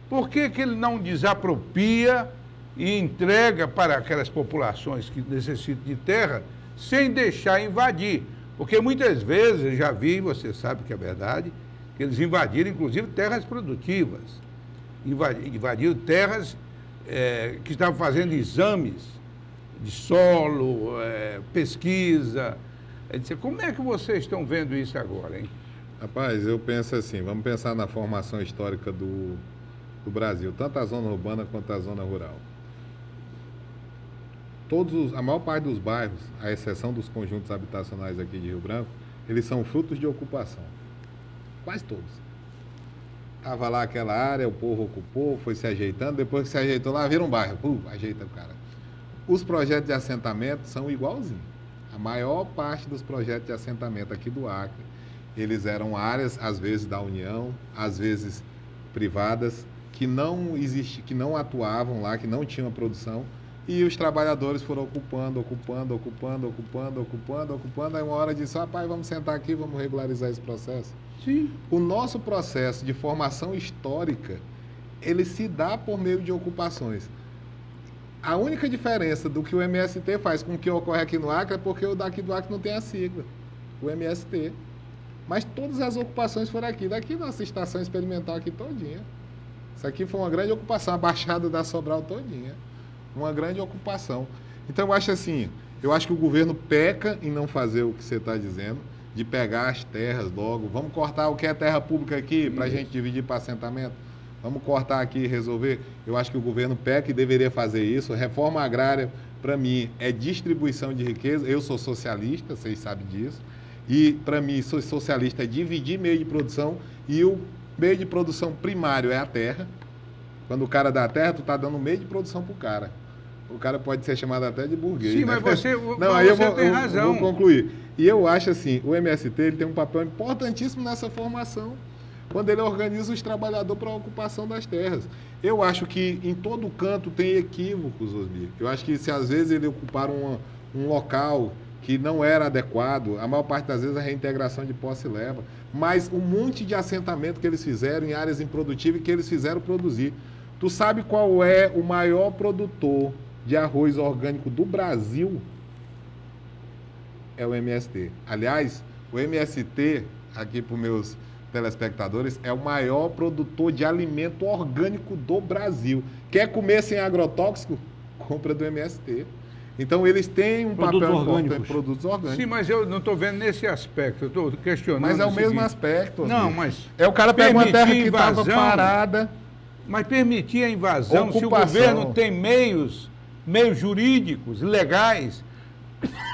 Por que que ele não desapropria e entrega para aquelas populações que necessitam de terra sem deixar invadir? Porque muitas vezes, eu já vi, você sabe que é verdade, que eles invadiram, inclusive, terras produtivas. Invadiram terras que estavam fazendo exames de solo, pesquisa. Como é que vocês estão vendo isso agora, hein? Rapaz, eu penso assim, vamos pensar na formação histórica do Brasil, tanto a zona urbana quanto a zona rural. A maior parte dos bairros, à exceção dos conjuntos habitacionais aqui de Rio Branco, eles são frutos de ocupação. Quase todos. Estava lá aquela área, o povo ocupou, foi se ajeitando, depois que se ajeitou lá, vira um bairro, ajeita o cara. Os projetos de assentamento são igualzinhos. A maior parte dos projetos de assentamento aqui do Acre, eles eram áreas, às vezes da União, às vezes privadas, que não atuavam lá, que não tinham produção, e os trabalhadores foram ocupando. Aí uma hora disse, rapaz, vamos sentar aqui, vamos regularizar esse processo. Sim. O nosso processo de formação histórica, ele se dá por meio de ocupações. A única diferença do que o MST faz com o que ocorre aqui no Acre é porque o daqui do Acre não tem a sigla, o MST. Mas todas as ocupações foram aqui. Daqui nossa estação experimental aqui todinha. Isso aqui foi uma grande ocupação, a Baixada da Sobral todinha. Uma grande ocupação. Então eu acho assim, que o governo peca em não fazer o que você está dizendo, de pegar as terras logo. Vamos cortar o que é terra pública aqui para a gente dividir para assentamento? Vamos cortar aqui e resolver? Eu acho que o governo peca e deveria fazer isso. Reforma agrária, para mim, é distribuição de riqueza. Eu sou socialista, vocês sabem disso. E, para mim, sou socialista é dividir meio de produção e o meio de produção primário é a terra. Quando o cara dá a terra, tu está dando meio de produção para o cara. O cara pode ser chamado até de burguês. Sim, né? mas você tem razão. Eu vou concluir. E eu acho assim, o MST ele tem um papel importantíssimo nessa formação, quando ele organiza os trabalhadores para a ocupação das terras. Eu acho que em todo canto tem equívocos, Osmir. Eu acho que se às vezes ele ocupar um local que não era adequado, a maior parte das vezes a reintegração de posse leva, mas um monte de assentamento que eles fizeram em áreas improdutivas e que eles fizeram produzir. Tu sabe qual é o maior produtor de arroz orgânico do Brasil? É o MST. Aliás, o MST, aqui para os meus telespectadores, é o maior produtor de alimento orgânico do Brasil. Quer comer sem agrotóxico? Compra do MST. Então, eles têm um Produtos papel orgânicos. importante em produtos orgânicos. Sim, mas eu não estou vendo nesse aspecto, eu estou questionando. Mas é o mesmo seguinte. aspecto. Não, amigo. mas... É o cara pega uma terra que estava invasão, parada. Mas permitir a invasão, se o Ocupação. governo tem meios jurídicos, legais,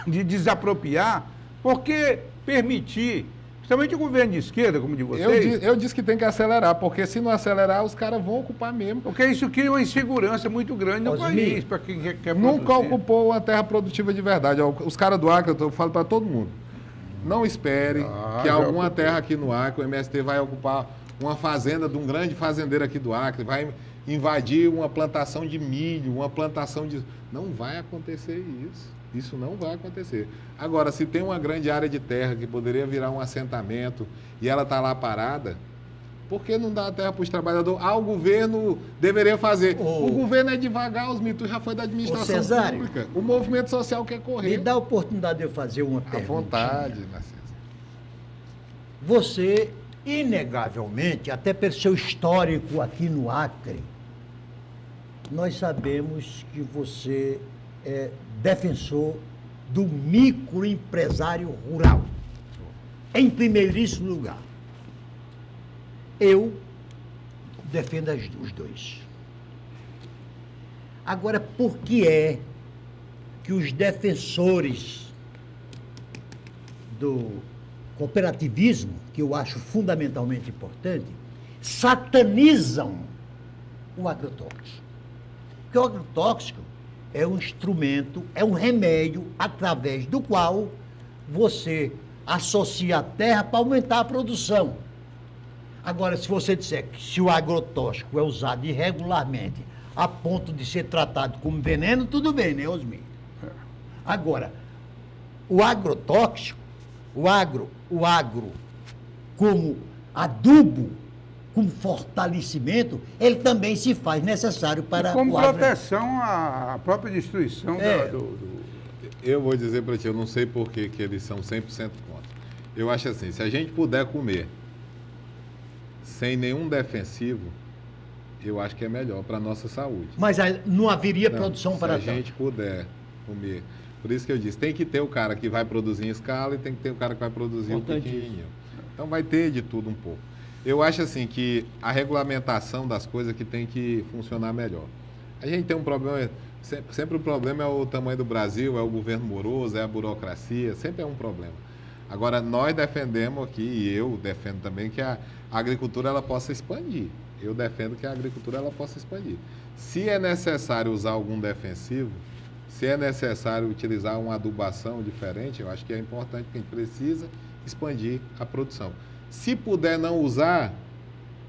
de desapropriar, por que permitir? Principalmente o governo de esquerda, como o de vocês. Eu disse que tem que acelerar, porque se não acelerar, os caras vão ocupar mesmo. Porque isso cria uma insegurança muito grande no Osmir, país, para quem quer Nunca produzir. ocupou uma terra produtiva de verdade. Os caras do Acre, eu falo para todo mundo, não espere que já alguma ocupou. terra aqui no Acre, o MST vai ocupar uma fazenda de um grande fazendeiro aqui do Acre, vai invadir uma plantação de milho, uma plantação de... Não vai acontecer isso. Isso não vai acontecer. Agora, se tem uma grande área de terra que poderia virar um assentamento e ela está lá parada, por que não dá a terra para os trabalhadores? O governo deveria fazer. O governo é devagar, os mitos já foi da administração Cesário, pública. O movimento social quer Me correr. dá a oportunidade de eu fazer uma À pergunta. vontade, Narciso. Você Inegavelmente, até pelo seu histórico aqui no Acre, nós sabemos que você é defensor do microempresário rural. Em primeiríssimo lugar, eu defendo os dois. Agora, por que é que os defensores do cooperativismo, que eu acho fundamentalmente importante, satanizam o agrotóxico? Porque o agrotóxico é um instrumento, é um remédio através do qual você associa a terra para aumentar a produção. Agora, se você disser que se o agrotóxico é usado irregularmente a ponto de ser tratado como veneno, tudo bem, né, Osmir? Agora, o agrotóxico, o agro como adubo, como fortalecimento, ele também se faz necessário para como o agro. proteção à própria destruição do... Eu vou dizer para ti, eu não sei por que eles são 100% contra. Eu acho assim, se a gente puder comer sem nenhum defensivo, eu acho que é melhor para a nossa saúde. Mas não haveria Não, produção para se a gente puder comer. Por isso que eu disse, tem que ter o cara que vai produzir em escala e tem que ter o cara que vai produzir o pequenininho. Então vai ter de tudo um pouco. Eu acho assim que a regulamentação das coisas que tem que funcionar melhor. A gente tem um problema, sempre o problema é o tamanho do Brasil, é o governo moroso, é a burocracia, sempre é um problema. Agora, nós defendemos aqui, e eu defendo também, que a agricultura ela possa expandir. Eu defendo que a agricultura ela possa expandir. Se é necessário usar algum defensivo, se é necessário utilizar uma adubação diferente, eu acho que é importante, porque a gente precisa expandir a produção. Se puder não usar,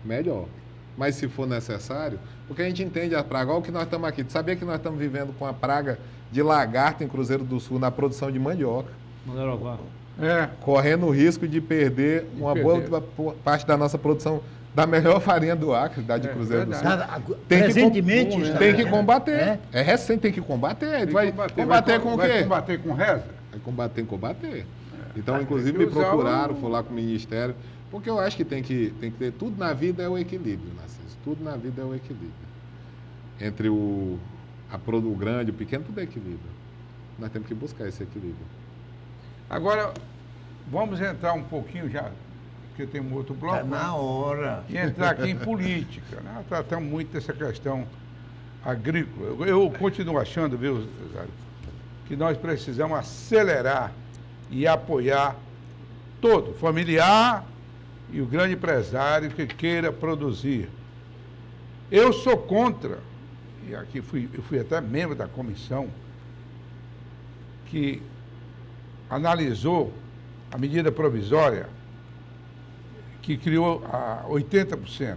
melhor. Mas se for necessário, porque a gente entende a praga, olha o que nós estamos aqui. Tu sabia que nós estamos vivendo com a praga de lagarto em Cruzeiro do Sul na produção de mandioca? Mandaroguá. Correndo o risco de perder uma boa parte da nossa produção da melhor farinha do Acre, da de Cruzeiro do Sul. Presentemente, Tem que combater. É recente, tem que combater. Vai combater com o quê? Vai combater com reza? Tem que combater. Então, inclusive, me procuraram, fui lá com o Ministério, porque eu acho que tem que ter. Tudo na vida é o equilíbrio, Narciso. Tudo na vida é o equilíbrio. Entre o grande, o pequeno, tudo é equilíbrio. Nós temos que buscar esse equilíbrio. Agora, vamos entrar um pouquinho já, porque tem um outro bloco. Na hora. E entrar aqui em política. Né? Nós tratamos muito dessa questão agrícola. Eu continuo achando, viu, Zário, que nós precisamos acelerar e apoiar todo familiar e o grande empresário que queira produzir. Eu sou contra, e aqui eu fui até membro da comissão que analisou a medida provisória que criou a 80%.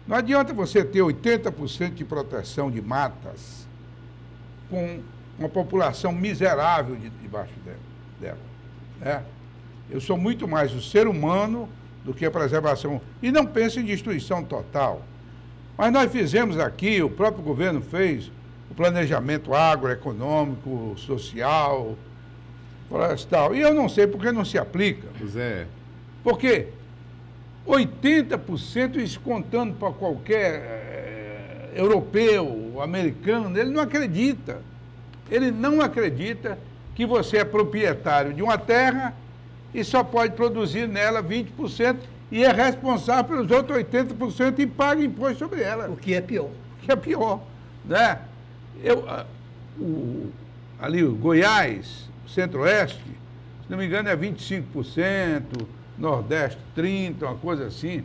Não adianta você ter 80% de proteção de matas com uma população miserável debaixo dela. Né? Eu sou muito mais o ser humano do que a preservação. E não penso em destruição total. Mas nós fizemos aqui, o próprio governo fez, o planejamento agroeconômico, social, florestal. E eu não sei por que não se aplica. Zé. Porque 80% isso contando para qualquer europeu, americano, ele não acredita. Ele não acredita que você é proprietário de uma terra e só pode produzir nela 20% e é responsável pelos outros 80% e paga imposto sobre ela. O que é pior. O que é pior, né? Ali o Goiás, o Centro-Oeste, se não me engano é 25%, Nordeste 30%, uma coisa assim.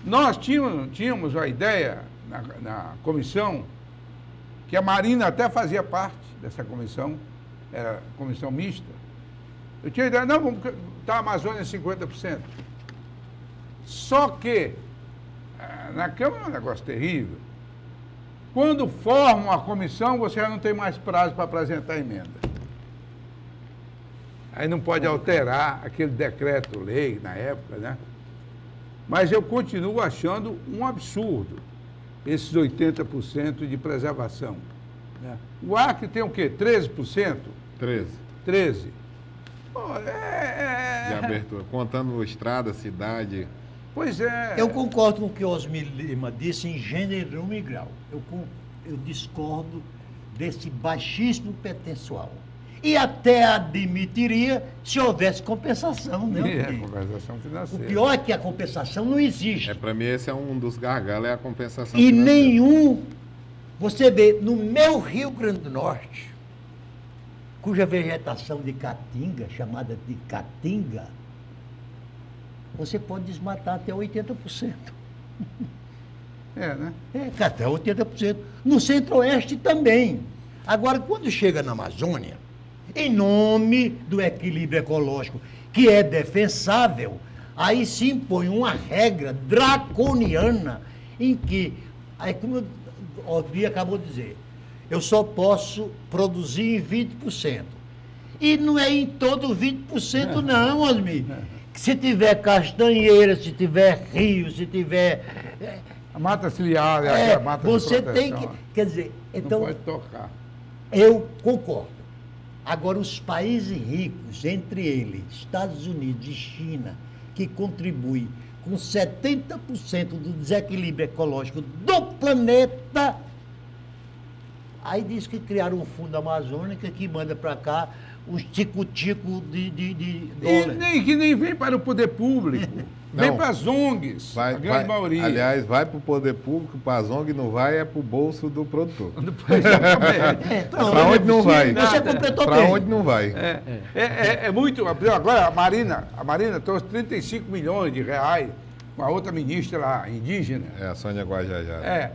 Nós tínhamos a ideia na comissão, que a Marina até fazia parte dessa comissão, era comissão mista. Eu tinha a ideia, não, vamos botar a Amazônia 50%. Só que, na Câmara é um negócio terrível. Quando formam a comissão, você já não tem mais prazo para apresentar emenda. Aí não pode alterar aquele decreto-lei na época, né? Mas eu continuo achando um absurdo esses 80% de preservação. Né? O Acre tem o quê? 13%? 13. 13%. Pô, de abertura, contando estrada, cidade. Pois é. Eu concordo com o que o Osmir Lima disse em gênero e grau. Eu discordo desse baixíssimo percentual. E até admitiria se houvesse compensação, né? Compensação O financeira. pior é que a compensação não existe. Para mim esse é um dos gargalos, é a compensação E financeira. nenhum. Você vê, no meu Rio Grande do Norte, cuja vegetação de caatinga, chamada de caatinga, você pode desmatar até 80%. É, né? Até 80%. No Centro-Oeste também. Agora, quando chega na Amazônia, em nome do equilíbrio ecológico, que é defensável, aí se impõe uma regra draconiana em que, aí como o Osmir acabou de dizer, eu só posso produzir em 20%. E não é em todo 20% não, Osmir. Se tiver castanheira, se tiver rio, se tiver... A mata ciliar, a mata de você tem proteção. que... Quer dizer, então... Não pode tocar. Eu concordo. Agora, os países ricos, entre eles, Estados Unidos e China, que contribuem com 70% do desequilíbrio ecológico do planeta, aí diz que criaram um fundo amazônico que manda para cá uns tico-tico de dólar. Que nem vem para o poder público. Vem para as ONGs, a grande maioria. Aliás, vai para o poder público, para as ONG não vai, é para o bolso do produtor. Para onde não vai? Você completou Para bem. onde não vai? É muito. Agora, a Marina trouxe 35 milhões de reais com a outra ministra lá, indígena. É, a Sônia Guajajara.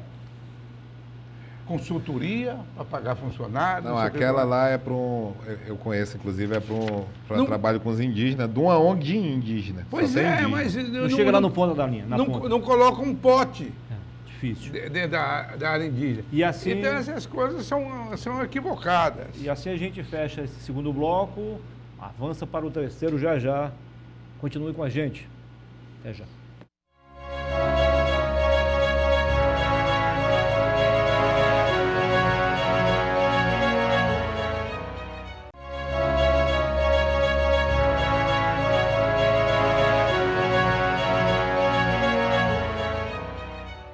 Consultoria para pagar funcionários. Não, sei o que aquela lá. lá é para eu conheço, inclusive, é para trabalho com os indígenas, de uma ONG de indígena. Pois Só tem é, indígena. mas... Não chega lá no ponto da linha, na ponta. Não coloca um pote Difícil. dentro da área indígena. E assim- Então essas coisas são equivocadas. E assim a gente fecha esse segundo bloco, avança para o terceiro já já. Continue com a gente. Até já.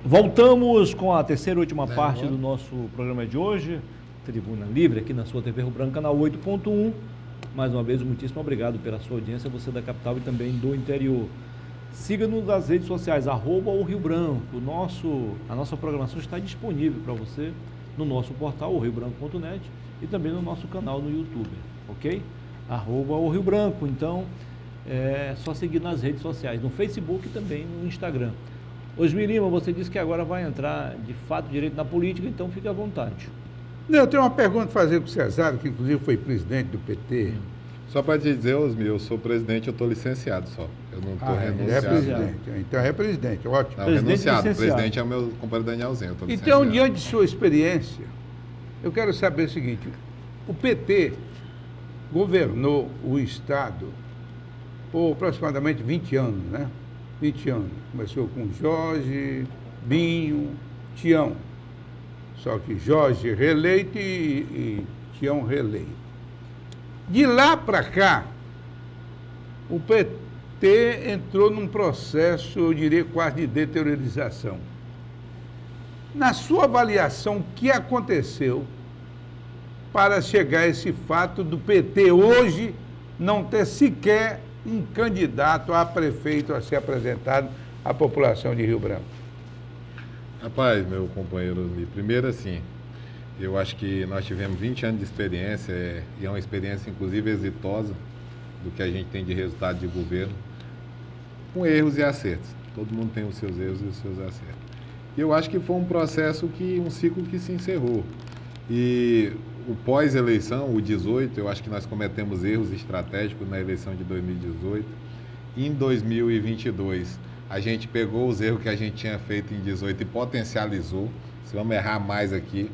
Voltamos com a terceira e última parte do nosso programa de hoje, Tribuna Livre, aqui na sua TV Rio Branco, canal 8.1. Mais uma vez, muitíssimo obrigado pela sua audiência, você da capital e também do interior. Siga-nos nas redes sociais, @o Rio Branco. A nossa programação está disponível para você no nosso portal, o riobranco.net, e também no nosso canal no YouTube, ok? @o Rio Branco. Então, é só seguir nas redes sociais, no Facebook e também no Instagram. Osmir Lima, você disse que agora vai entrar de fato direito na política, então fique à vontade. Não, eu tenho uma pergunta para fazer para o Cesário, que inclusive foi presidente do PT. Só para te dizer, Osmir, eu sou presidente, eu estou licenciado só. Eu não estou Ele é renunciado. presidente. Então é presidente, ótimo. Não, Presidente renunciado. licenciado. Presidente é o meu companheiro Danielzinho. Eu tô Então, licenciado. diante de sua experiência, eu quero saber o seguinte: o PT governou o Estado por aproximadamente 20 anos, né? 20 anos. Começou com Jorge, Binho, Tião. Só que Jorge reeleito e Tião reeleito. De lá para cá, o PT entrou num processo, eu diria, quase de deteriorização. Na sua avaliação, o que aconteceu para chegar a esse fato do PT hoje não ter sequer um candidato a prefeito a ser apresentado à população de Rio Branco? Rapaz, meu companheiro Osmir, primeiro assim, eu acho que nós tivemos 20 anos de experiência, e é uma experiência inclusive exitosa do que a gente tem de resultado de governo, com erros e acertos. Todo mundo tem os seus erros e os seus acertos. E eu acho que foi um processo um ciclo que se encerrou. E o pós-eleição, o 18, eu acho que nós cometemos erros estratégicos na eleição de 2018. Em 2022, a gente pegou os erros que a gente tinha feito em 18 e potencializou. Se vamos errar mais aqui.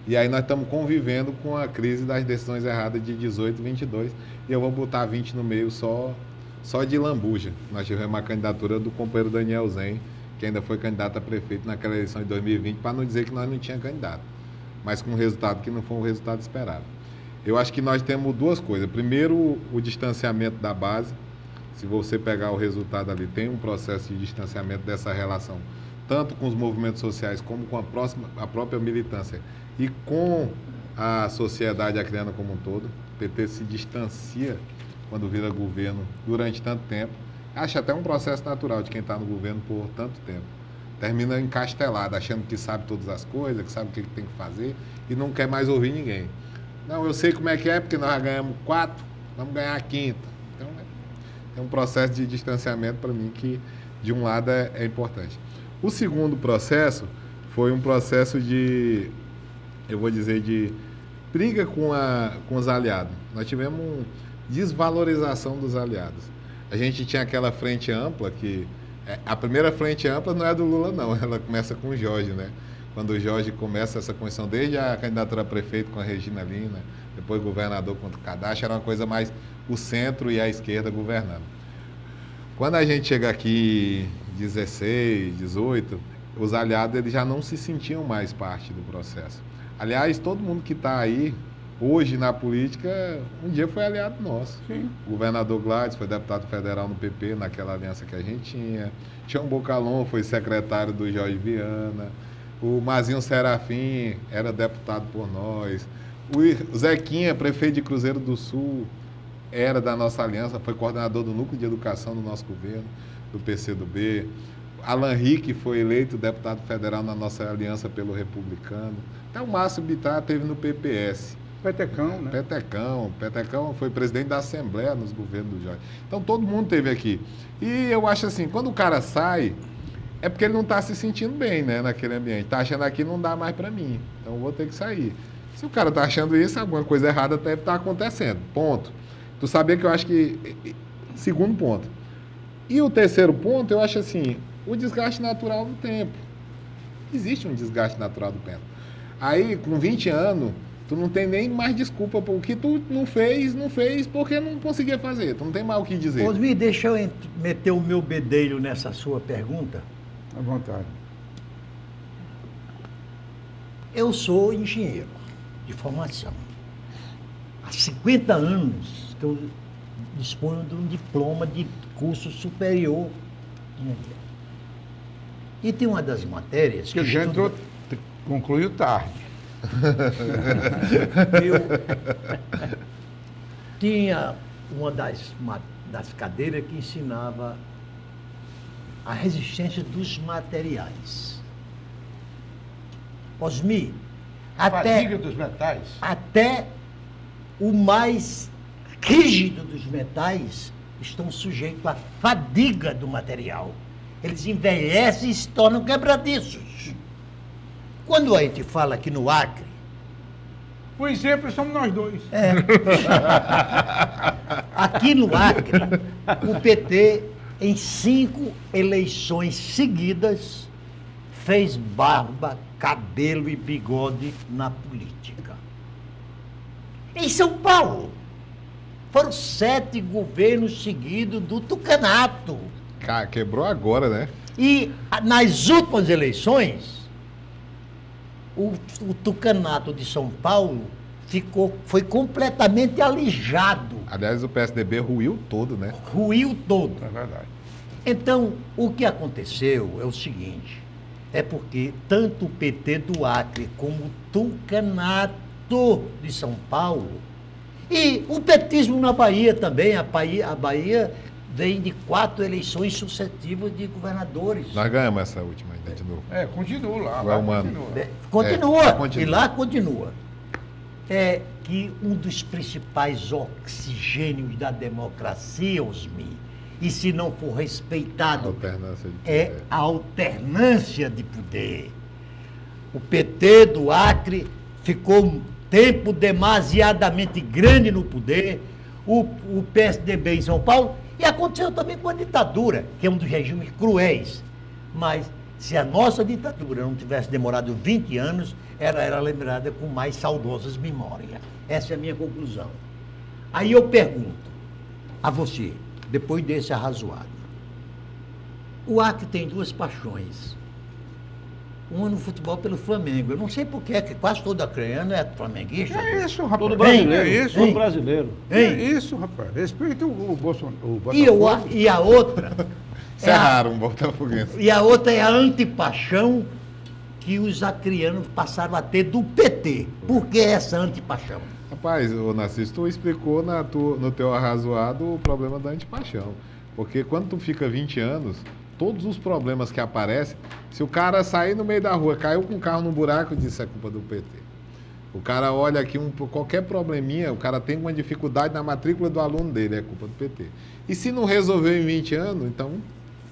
E aí nós estamos convivendo com a crise das decisões erradas de 18 e 22. E eu vou botar 20 no meio só de lambuja. Nós tivemos uma candidatura do companheiro Daniel Zen, que ainda foi candidato a prefeito naquela eleição de 2020, para não dizer que nós não tínhamos candidato, mas com um resultado que não foi um resultado esperado. Eu acho que nós temos duas coisas. Primeiro, o distanciamento da base. Se você pegar o resultado ali, tem um processo de distanciamento dessa relação, tanto com os movimentos sociais como com a própria militância e com a sociedade acreana como um todo. O PT se distancia quando vira governo durante tanto tempo. Acho até um processo natural de quem está no governo por tanto tempo. Termina encastelado, achando que sabe todas as coisas, que sabe o que tem que fazer e não quer mais ouvir ninguém. Não, eu sei como é que é, porque nós já ganhamos 4, vamos ganhar a 5ª. Então, é um processo de distanciamento para mim que, de um lado, é importante. O segundo processo foi um processo de, eu vou dizer, de briga com os aliados. Nós tivemos uma desvalorização dos aliados. A gente tinha aquela frente ampla que... A primeira frente ampla não é do Lula, não. Ela começa com o Jorge, né? Quando o Jorge começa essa comissão, desde a candidatura a prefeito com a Regina Lina, depois governador contra o Cadastro, era uma coisa mais o centro e a esquerda governando. Quando a gente chega aqui, 16, 18, os aliados eles já não se sentiam mais parte do processo. Aliás, todo mundo que está aí, hoje na política, um dia foi aliado nosso. Sim. O governador Gladys foi deputado federal no PP, naquela aliança que a gente tinha. Tião Bocalon foi secretário do Jorge Viana. O Mazinho Serafim era deputado por nós. O Zequinha, prefeito de Cruzeiro do Sul, era da nossa aliança, foi coordenador do núcleo de educação do nosso governo, do PCdoB. Alan Rick foi eleito deputado federal na nossa aliança pelo Republicano. Até o Márcio Bittar teve no PPS. Petecão, né? Petecão foi presidente da Assembleia nos governos do Jorge. Então, todo mundo teve aqui. E eu acho assim, quando o cara sai, é porque ele não está se sentindo bem, né, naquele ambiente. Está achando aqui não dá mais para mim, então eu vou ter que sair. Se o cara está achando isso, alguma coisa errada deve estar acontecendo. Ponto. Tu sabia que eu acho que... Segundo ponto. E o terceiro ponto, eu acho assim, o desgaste natural do tempo. Existe um desgaste natural do tempo. Aí, com 20 anos... Tu não tem nem mais desculpa por que tu não fez porque não conseguia fazer. Tu não tem mais o que dizer. Osmir, deixa eu meter o meu bedelho nessa sua pergunta. À vontade. Eu sou engenheiro de formação. Há 50 anos que eu disponho de um diploma de curso superior de engenharia. E tem uma das matérias Que já entrou, concluiu tarde. Tinha uma das cadeiras que ensinava a resistência dos materiais. Osmir, Fadiga dos metais. até o mais rígido dos metais estão sujeitos à fadiga do material. Eles envelhecem e se tornam quebradiços. Quando a gente fala aqui no Acre... O exemplo somos nós dois. Aqui no Acre, o PT, em 5 eleições seguidas, fez barba, cabelo e bigode na política. Em São Paulo, foram 7 governos seguidos do tucanato. Cara, quebrou agora, né? E nas últimas eleições... O tucanato de São Paulo foi completamente alijado. Aliás, o PSDB ruiu todo, né? Ruiu todo. É verdade. Então, o que aconteceu é o seguinte, é porque tanto o PT do Acre como o tucanato de São Paulo e o petismo na Bahia também, a Bahia vem de 4 eleições sucessivas de governadores. Nós ganhamos essa última ainda de novo. Continua lá. Continua. Continua. E lá continua. É que um dos principais oxigênios da democracia, Osmir, e se não for respeitado, Alternância de é poder. a alternância de poder. O PT do Acre ficou um tempo demasiadamente grande no poder, o PSDB em São Paulo, e aconteceu também com a ditadura, que é um dos regimes cruéis. Mas se a nossa ditadura não tivesse demorado 20 anos, era lembrada com mais saudosas memórias. Essa é a minha conclusão. Aí eu pergunto a você, depois desse arrazoado, o Acre tem 2 paixões. uma no futebol pelo Flamengo. Eu não sei por que quase todo acreano é flamenguista. É isso, rapaz. Todo brasileiro. É isso. Todo brasileiro. É Hein? isso, rapaz. Respeita o Bolsonaro. O E a outra... Isso é raro, um botafoguense. E a outra é a antipaixão que os acrianos passaram a ter do PT. Por que essa antipaixão? Rapaz, ô Narciso, tu explicou no teu arrazoado o problema da antipaixão. Porque quando tu fica 20 anos, todos os problemas que aparecem, se o cara sair no meio da rua, caiu com o carro no buraco, disse é culpa do PT. O cara olha aqui, qualquer probleminha, o cara tem uma dificuldade na matrícula do aluno dele, é culpa do PT. E se não resolveu em 20 anos, então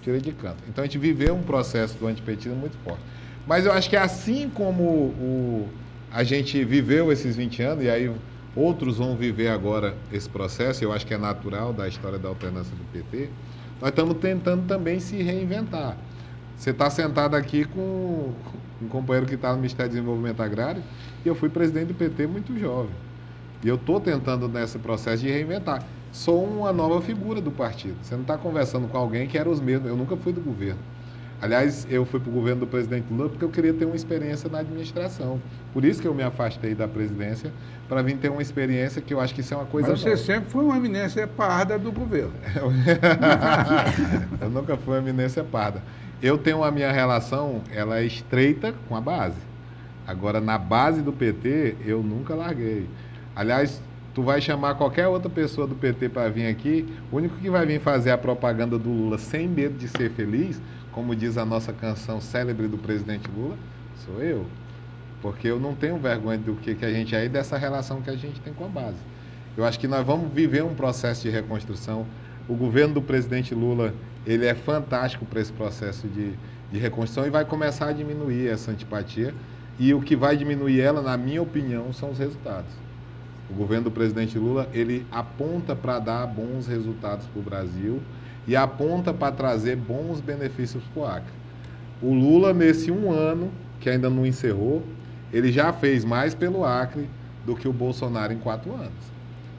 tirei de canto. Então a gente viveu um processo do antipetismo muito forte. Mas eu acho que assim como a gente viveu esses 20 anos, e aí outros vão viver agora esse processo, eu acho que é natural da história da alternância do PT, nós estamos tentando também se reinventar. Você está sentado aqui com um companheiro que está no Ministério do Desenvolvimento Agrário, e eu fui presidente do PT muito jovem. E eu estou tentando nesse processo de reinventar. Sou uma nova figura do partido. Você não está conversando com alguém que era os mesmos. Eu nunca fui do governo. Aliás, eu fui para o governo do presidente Lula porque eu queria ter uma experiência na administração. Por isso que eu me afastei da presidência, para vir ter uma experiência que eu acho que isso é uma coisa Mas você nova. sempre foi uma eminência parda do governo. Eu nunca fui uma eminência parda. Eu tenho a minha relação, ela é estreita com a base. Agora, na base do PT, eu nunca larguei. Aliás, tu vai chamar qualquer outra pessoa do PT para vir aqui, o único que vai vir fazer a propaganda do Lula sem medo de ser feliz, como diz a nossa canção célebre do presidente Lula, sou eu. Porque eu não tenho vergonha do que a gente é e dessa relação que a gente tem com a base. Eu acho que nós vamos viver um processo de reconstrução. O governo do presidente Lula, ele é fantástico para esse processo de reconstrução e vai começar a diminuir essa antipatia. E o que vai diminuir ela, na minha opinião, são os resultados. O governo do presidente Lula, ele aponta para dar bons resultados para o Brasil e aponta para trazer bons benefícios para o Acre. O Lula, nesse um ano, que ainda não encerrou, ele já fez mais pelo Acre do que o Bolsonaro em 4 anos.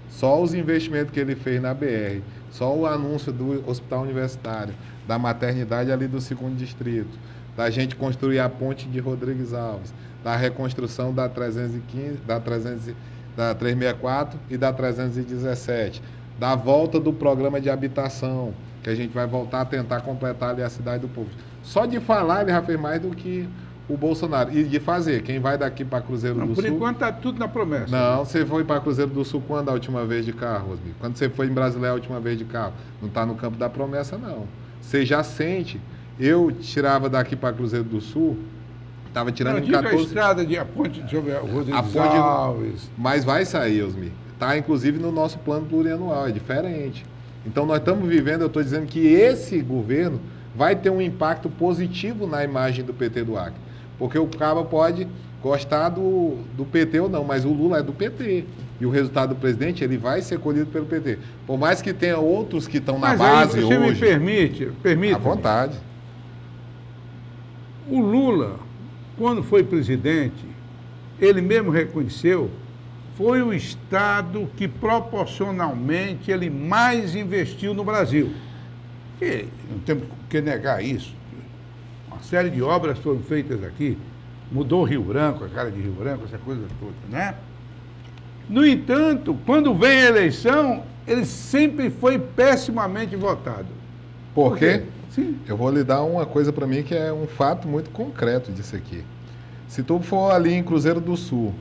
Só os investimentos que ele fez na BR, só o anúncio do hospital universitário, da maternidade ali do 2º distrito, da gente construir a ponte de Rodrigues Alves, da reconstrução da 315, da 364 e da 317, da volta do programa de habitação, que a gente vai voltar a tentar completar ali a Cidade do Povo. Só de falar ele já fez mais do que o Bolsonaro. E de fazer, quem vai daqui para Cruzeiro do Sul... Por enquanto está tudo na promessa. Não, você foi para Cruzeiro do Sul quando a última vez de carro, Osmir? Quando você foi em Brasileia a última vez de carro? Não está no campo da promessa, não. Você já sente. Eu tirava daqui para Cruzeiro do Sul, estava tirando em 14... a estrada de a ponte sobre o Rodrigues A ponte- Alves. Mas vai sair, Osmir. Está, inclusive, no nosso plano plurianual, é diferente. Então, nós estamos vivendo, eu estou dizendo que esse governo vai ter um impacto positivo na imagem do PT do Acre. Porque o cara pode gostar do PT ou não, mas o Lula é do PT. E o resultado do presidente, ele vai ser colhido pelo PT. Por mais que tenha outros que estão na Mas base aí, você hoje... me permite. À vontade. O Lula, quando foi presidente, ele mesmo reconheceu, foi o estado que proporcionalmente ele mais investiu no Brasil. E não temos que negar isso. Uma série de obras foram feitas aqui, mudou o Rio Branco, a cara de Rio Branco, essa coisa toda, né? No entanto, quando vem a eleição, ele sempre foi pessimamente votado. Por quê? Sim. Eu vou lhe dar uma coisa para mim que é um fato muito concreto disso aqui. Se tu for ali em Cruzeiro do Sul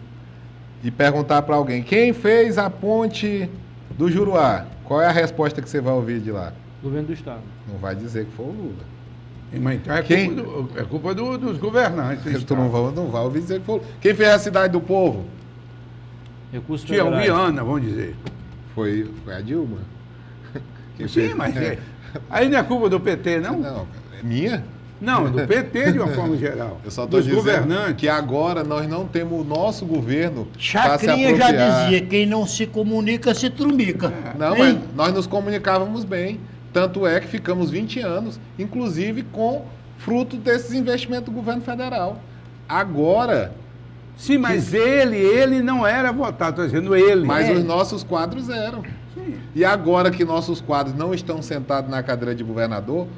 e perguntar para alguém quem fez a ponte do Juruá, qual é a resposta que você vai ouvir de lá? Governo do Estado. Não vai dizer que foi o Lula. Mas então é Quem? culpa dos governantes. do Tu estado. não vai ouvir dizer que foi o Lula. Quem fez a Cidade do Povo? Recursos Tinha o federais. Viana, vamos dizer. Foi a Dilma. Quem Sim, fez- mas aí não é culpa do PT, não? Não, é minha? Não, do PT de uma forma geral. Eu só estou Dos dizendo governantes. que agora nós não temos o nosso governo para se Chacrinha já apropriar. dizia, quem não se comunica se trumbica. Não, Hein? mas nós nos comunicávamos bem. Tanto é que ficamos 20 anos, inclusive com fruto desses investimentos do governo federal. Agora, Sim, mas ele não era votado, estou dizendo ele. mas É. os nossos quadros eram. Sim. E agora que nossos quadros não estão sentados na cadeira de governador,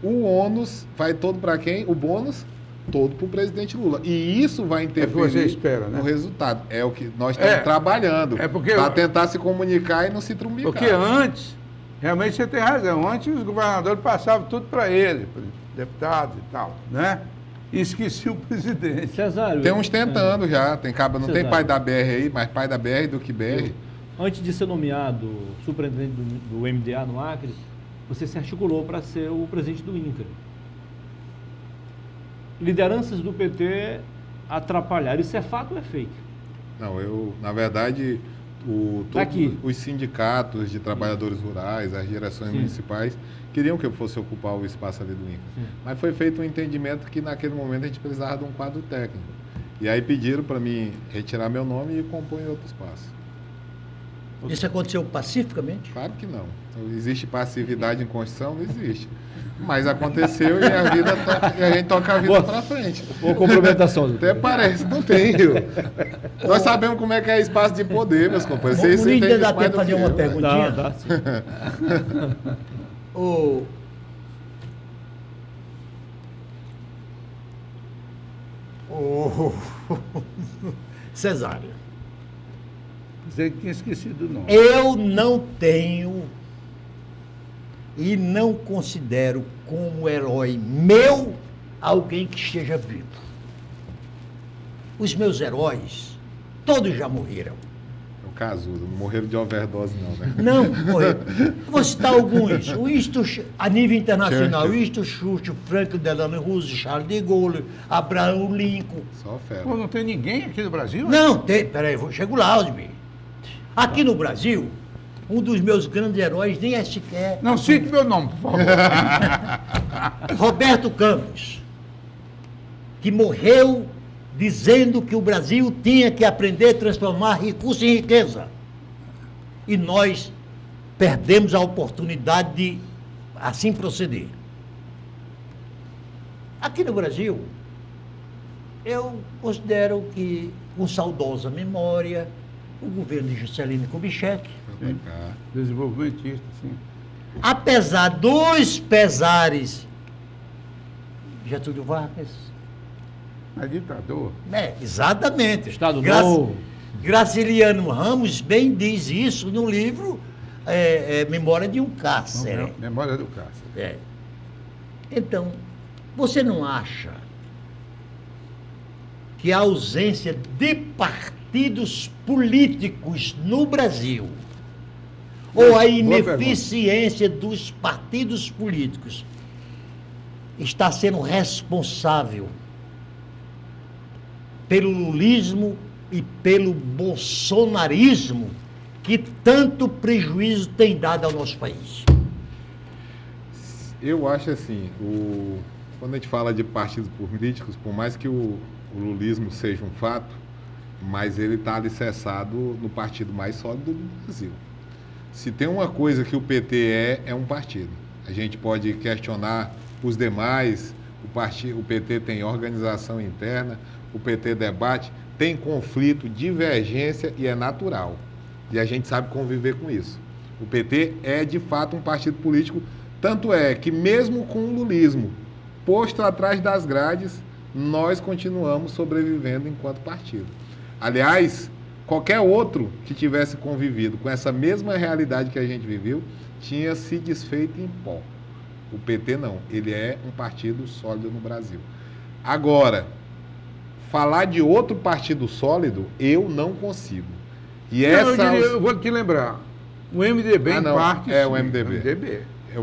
o ônus vai todo para quem? O bônus todo para o presidente Lula. E isso vai É o que interferir você espera, né? no resultado. É o que nós estamos trabalhando para tentar se comunicar e não se trumbicar. Porque antes, realmente você tem razão, antes os governadores passavam tudo para ele, para deputados e tal, né? E esqueci o presidente. Cesário. Tem uns tentando já, tem cabo, não tem Cesário. pai da BR aí, mas pai da BR do que BR. Antes de ser nomeado superintendente do MDA no Acre, você se articulou para ser o presidente do INCRA. Lideranças do PT atrapalharam. Isso é fato ou é fake? Não, na verdade, os sindicatos de trabalhadores rurais, as direções municipais, queriam que eu fosse ocupar o espaço ali do INCRA. Sim. Mas foi feito um entendimento que naquele momento a gente precisava de um quadro técnico. E aí pediram para mim retirar meu nome e compor em outro espaço. Isso aconteceu pacificamente? Claro que não. Existe passividade em Constituição? Não existe. Mas aconteceu e a gente toca a vida para frente. Boa complementação. Até parece, não tenho. Nós sabemos como é que é espaço de poder, meus companheiros. Vocês Não entendem dá mais tempo do de fazer que uma eu. perguntinha? Dá, sim. Cesário, Você tinha esquecido o nome. eu não tenho e não considero como herói meu alguém que esteja vivo. Os meus heróis, todos já morreram. É o Cazuza, não morreram de overdose não, né? Não, morreram. Vou citar alguns. O Winston, a nível internacional, Churchill. Winston Churchill, Franklin Delano Roosevelt, Charles de Gaulle, Abraham Lincoln. Só fera. Pô, não tem ninguém aqui no Brasil? Não, tem, peraí, chego lá, Osmir. Aqui no Brasil, um dos meus grandes heróis nem é sequer Não cite meu nome, por favor. Roberto Campos, que morreu dizendo que o Brasil tinha que aprender a transformar recurso em riqueza. E nós perdemos a oportunidade de assim proceder. Aqui no Brasil, eu considero que, com saudosa memória, o governo de Juscelino Kubitschek, Vem pra cá. Desenvolvimentista, sim. apesar dos pesares, Getúlio Vargas, Mas ditador. Exatamente. Estado Novo. Graciliano Ramos bem diz isso no livro Memória de um Cárcere. Memória do Cássio. É. Então, você não acha que a ausência de partidos políticos no Brasil, ou a ineficiência dos partidos políticos, está sendo responsável pelo lulismo e pelo bolsonarismo que tanto prejuízo tem dado ao nosso país? Eu acho assim, quando a gente fala de partidos políticos, por mais que o lulismo seja um fato, mas ele está alicerçado no partido mais sólido do Brasil. Se tem uma coisa que o PT é um partido. A gente pode questionar os demais, o PT tem organização interna, o PT debate, tem conflito, divergência e é natural. E a gente sabe conviver com isso. O PT é de fato um partido político, tanto é que mesmo com o lulismo posto atrás das grades, nós continuamos sobrevivendo enquanto partido. Aliás, qualquer outro que tivesse convivido com essa mesma realidade que a gente viveu, tinha se desfeito em pó. O PT não, ele é um partido sólido no Brasil. Agora, falar de outro partido sólido, eu não consigo. E Eu vou te lembrar, o MDB em parte... É sim, o MDB. Eu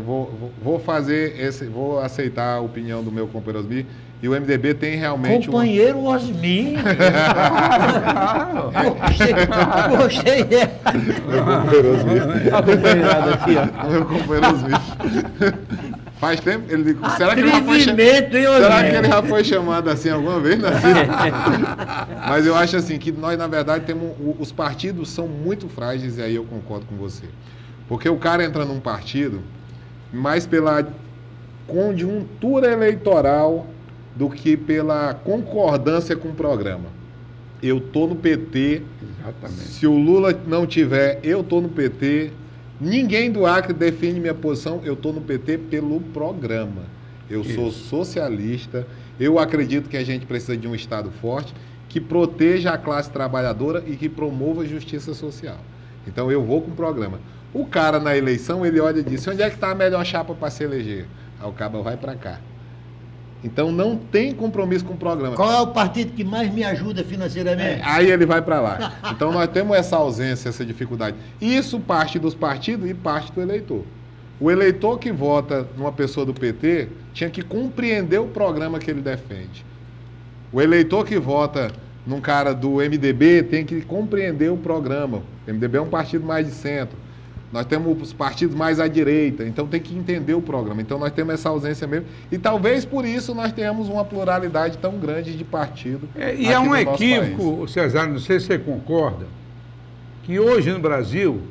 vou fazer vou aceitar a opinião do meu companheiro Osmir, e o MDB tem realmente Companheiro Osmir. Gostei. Meu companheiro Osmir. A companheirada aqui, ó. Meu companheiro Osmir. Faz tempo? Será que ele já foi chamado assim alguma vez? Mas eu acho assim que nós, na verdade, os partidos são muito frágeis, e aí eu concordo com você. Porque o cara entra num partido mais pela conjuntura eleitoral do que pela concordância com o programa. Eu tô no PT. Exatamente. Se o Lula não tiver, eu tô no PT. Ninguém do Acre define minha posição, eu tô no PT pelo programa. Eu sou socialista, eu acredito que a gente precisa de um Estado forte que proteja a classe trabalhadora e que promova a justiça social. Então eu vou com o programa. O cara na eleição, ele olha e diz, onde é que está a melhor chapa para se eleger? Aí o cabo vai para cá. Então não tem compromisso com o programa. Qual é o partido que mais me ajuda financeiramente? Aí ele vai para lá. Então nós temos essa ausência, essa dificuldade. Isso parte dos partidos e parte do eleitor. O eleitor que vota numa pessoa do PT tinha que compreender o programa que ele defende. O eleitor que vota num cara do MDB tem que compreender o programa. O MDB é um partido mais de centro. Nós temos os partidos mais à direita, então tem que entender o programa. Então nós temos essa ausência mesmo. E talvez por isso nós tenhamos uma pluralidade tão grande de partido. E é um equívoco, Cesário, não sei se você concorda, que hoje no Brasil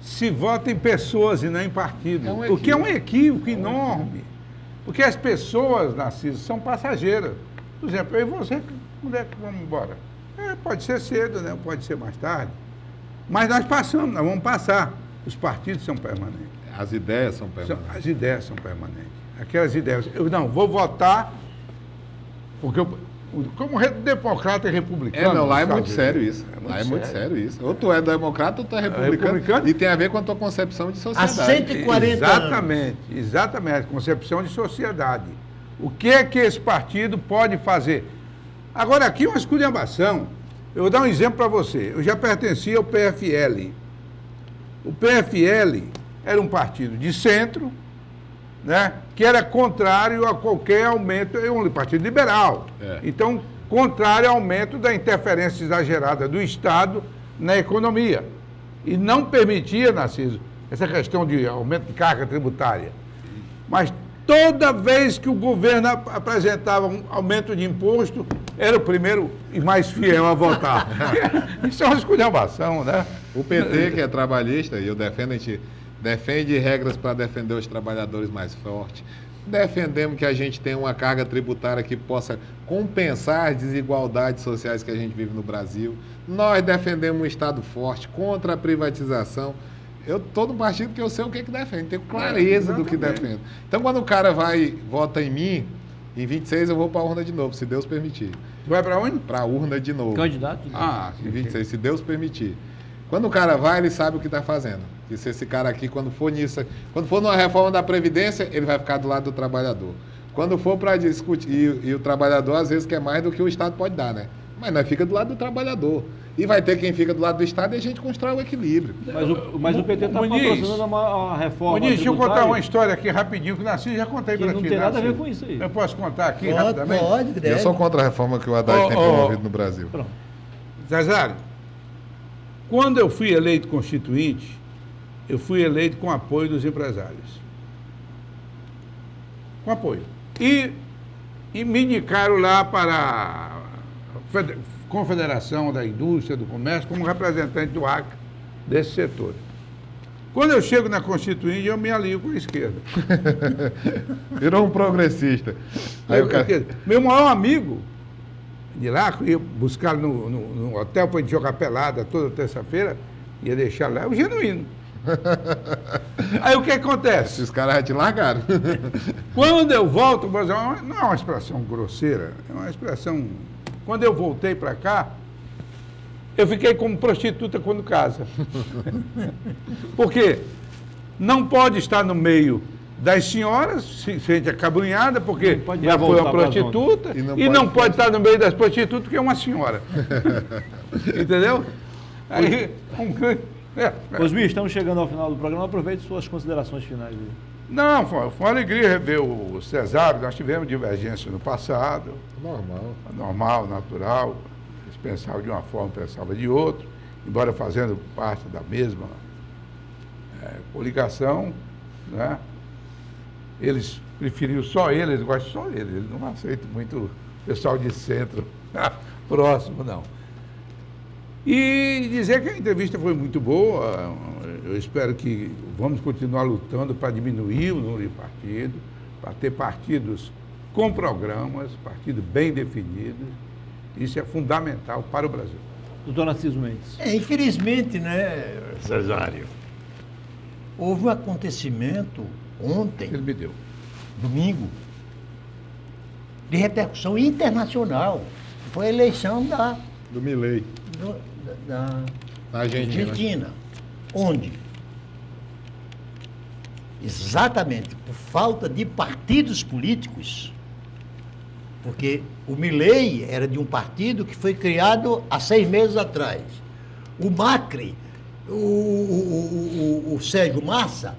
se vota em pessoas e não em partidos. O que é um equívoco enorme. Porque as pessoas, Narciso, são passageiras. Por exemplo, eu e você, quando é que vamos embora? Pode ser cedo, né? Pode ser mais tarde. Mas nós passamos, nós vamos passar. Os partidos são permanentes. As ideias são permanentes. As ideias são permanentes. Aquelas ideias. Eu não, vou votar, porque como democrata e republicano. Não, lá é muito sério isso. Lá é muito sério isso. Ou tu é democrata ou tu é republicano. E tem a ver com a tua concepção de sociedade. Há 140 anos. Exatamente. Concepção de sociedade. O que é que esse partido pode fazer? Agora, aqui uma esculhambação. Eu vou dar um exemplo para você. Eu já pertencia ao PFL. O PFL era um partido de centro, né, que era contrário a qualquer aumento, é um partido liberal. Então, contrário ao aumento da interferência exagerada do Estado na economia. E não permitia, Narciso, essa questão de aumento de carga tributária. Mas toda vez que o governo apresentava um aumento de imposto, era o primeiro e mais fiel a votar. Isso é uma esculhambação, né? O PT, que é trabalhista, e eu defendo, a gente defende regras para defender os trabalhadores mais fortes. Defendemos que a gente tenha uma carga tributária que possa compensar as desigualdades sociais que a gente vive no Brasil. Nós defendemos um Estado forte contra a privatização. Eu estou no partido que eu sei o que defende, tenho clareza do que defendo. Então, quando o cara vota em mim, em 26 eu vou para a urna de novo, se Deus permitir. Vai para onde? Para a urna de novo. Candidato? Em 26, se Deus permitir. Quando o cara vai, ele sabe o que está fazendo. E se esse cara aqui, quando for numa reforma da Previdência, ele vai ficar do lado do trabalhador. Quando for para discutir, e o trabalhador às vezes quer mais do que o Estado pode dar, né? Mas nós fica do lado do trabalhador. E vai ter quem fica do lado do Estado e a gente constrói o equilíbrio. Mas o PT está patrocinando uma reforma. Deixa eu contar uma história aqui rapidinho, que o Narciso já contei para ti. Não tem nada a ver com isso aí. Eu posso contar aqui rapidamente? Pode, eu sou contra a reforma que o Haddad tem promovido no Brasil. Pronto. Cesário, quando eu fui eleito constituinte, eu fui eleito com apoio dos empresários. Com apoio. E me indicaram lá para a Confederação da Indústria, do Comércio, como representante do ACA, desse setor. Quando eu chego na Constituinte, eu me alio com a esquerda. Virou um progressista. Aí Meu maior amigo de lá, eu ia buscar no hotel para gente jogar pelada toda terça-feira, ia deixar lá, é o Genuíno. Aí o que acontece? Esses caras já te largaram. Quando eu volto, não é uma expressão grosseira, é uma expressão... Quando eu voltei para cá, eu fiquei como prostituta quando casa. Por quê? Não pode estar no meio das senhoras, se sente acabrunhada, porque já foi uma prostituta, e não pode estar no meio das prostitutas, porque é uma senhora. Entendeu? Aí, Osmir, estamos chegando ao final do programa, aproveite suas considerações finais. Não, foi uma alegria rever o Cesário, nós tivemos divergência no passado. Normal, natural. Eles pensavam de uma forma, pensavam de outra, embora fazendo parte da mesma coligação, né? Eles preferiam só eles gostam só eles não aceitam muito o pessoal de centro próximo, não. E dizer que a entrevista foi muito boa, eu espero que vamos continuar lutando para diminuir o número de partidos, para ter partidos com programas, partidos bem definidos. Isso é fundamental para o Brasil. Doutor Narciso Mendes. Infelizmente, né, Cesário, houve um acontecimento ontem, Ele me deu. domingo, de repercussão internacional. Foi a eleição Do Milei, da na Argentina. Argentina, onde, exatamente por falta de partidos políticos, porque o Milei era de um partido que foi criado há 6 meses atrás. O Macri, o Sérgio Massa,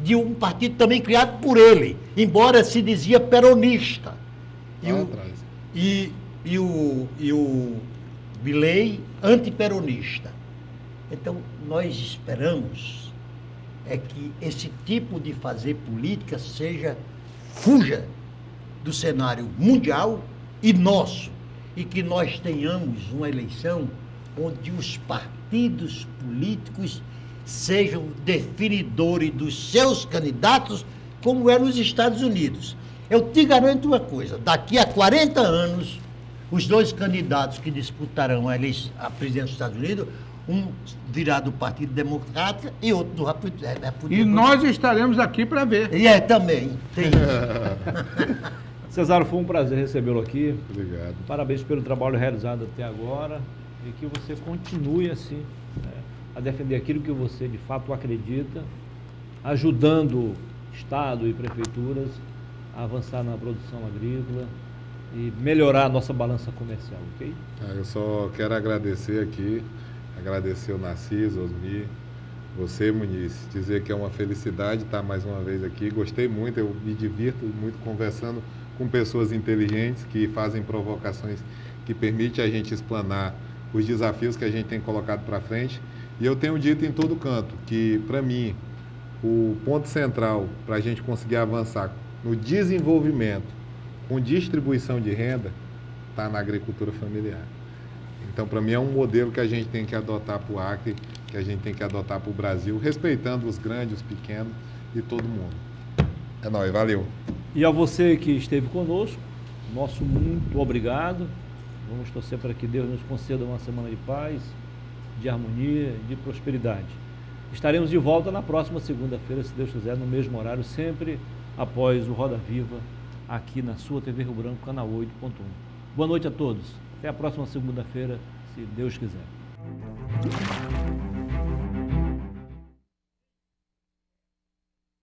de um partido também criado por ele, embora se dizia peronista. E o Milei antiperonista. Então, nós esperamos que esse tipo de fazer política fuja do cenário mundial e nosso, e que nós tenhamos uma eleição onde os partidos políticos sejam definidores dos seus candidatos, como é nos Estados Unidos. Eu te garanto uma coisa, daqui a 40 anos, os 2 candidatos que disputarão a presidência dos Estados Unidos, um virá do Partido Democrata e outro do Republicano. E nós estaremos aqui para ver. E também, tem isso. Cesário, foi um prazer recebê-lo aqui. Obrigado. Parabéns pelo trabalho realizado até agora e que você continue assim, né, a defender aquilo que você de fato acredita, ajudando Estado e prefeituras a avançar na produção agrícola e melhorar a nossa balança comercial, ok? Eu só quero agradecer aqui, agradecer o Narciso, Osmir, você, Muniz, dizer que é uma felicidade estar mais uma vez aqui. Gostei muito, eu me divirto muito conversando com pessoas inteligentes que fazem provocações que permitem a gente explanar os desafios que a gente tem colocado para frente. E eu tenho dito em todo canto que, para mim, o ponto central para a gente conseguir avançar no desenvolvimento com distribuição de renda está na agricultura familiar. Então, para mim, é um modelo que a gente tem que adotar para o Acre, que a gente tem que adotar para o Brasil, respeitando os grandes, os pequenos e todo mundo. É nóis, valeu. E a você que esteve conosco, nosso muito obrigado. Vamos torcer para que Deus nos conceda uma semana de paz, de harmonia, de prosperidade. Estaremos de volta na próxima segunda-feira, se Deus quiser, no mesmo horário, sempre após o Roda Viva, aqui na sua TV Rio Branco, canal 8.1. Boa noite a todos. Até a próxima segunda-feira, se Deus quiser.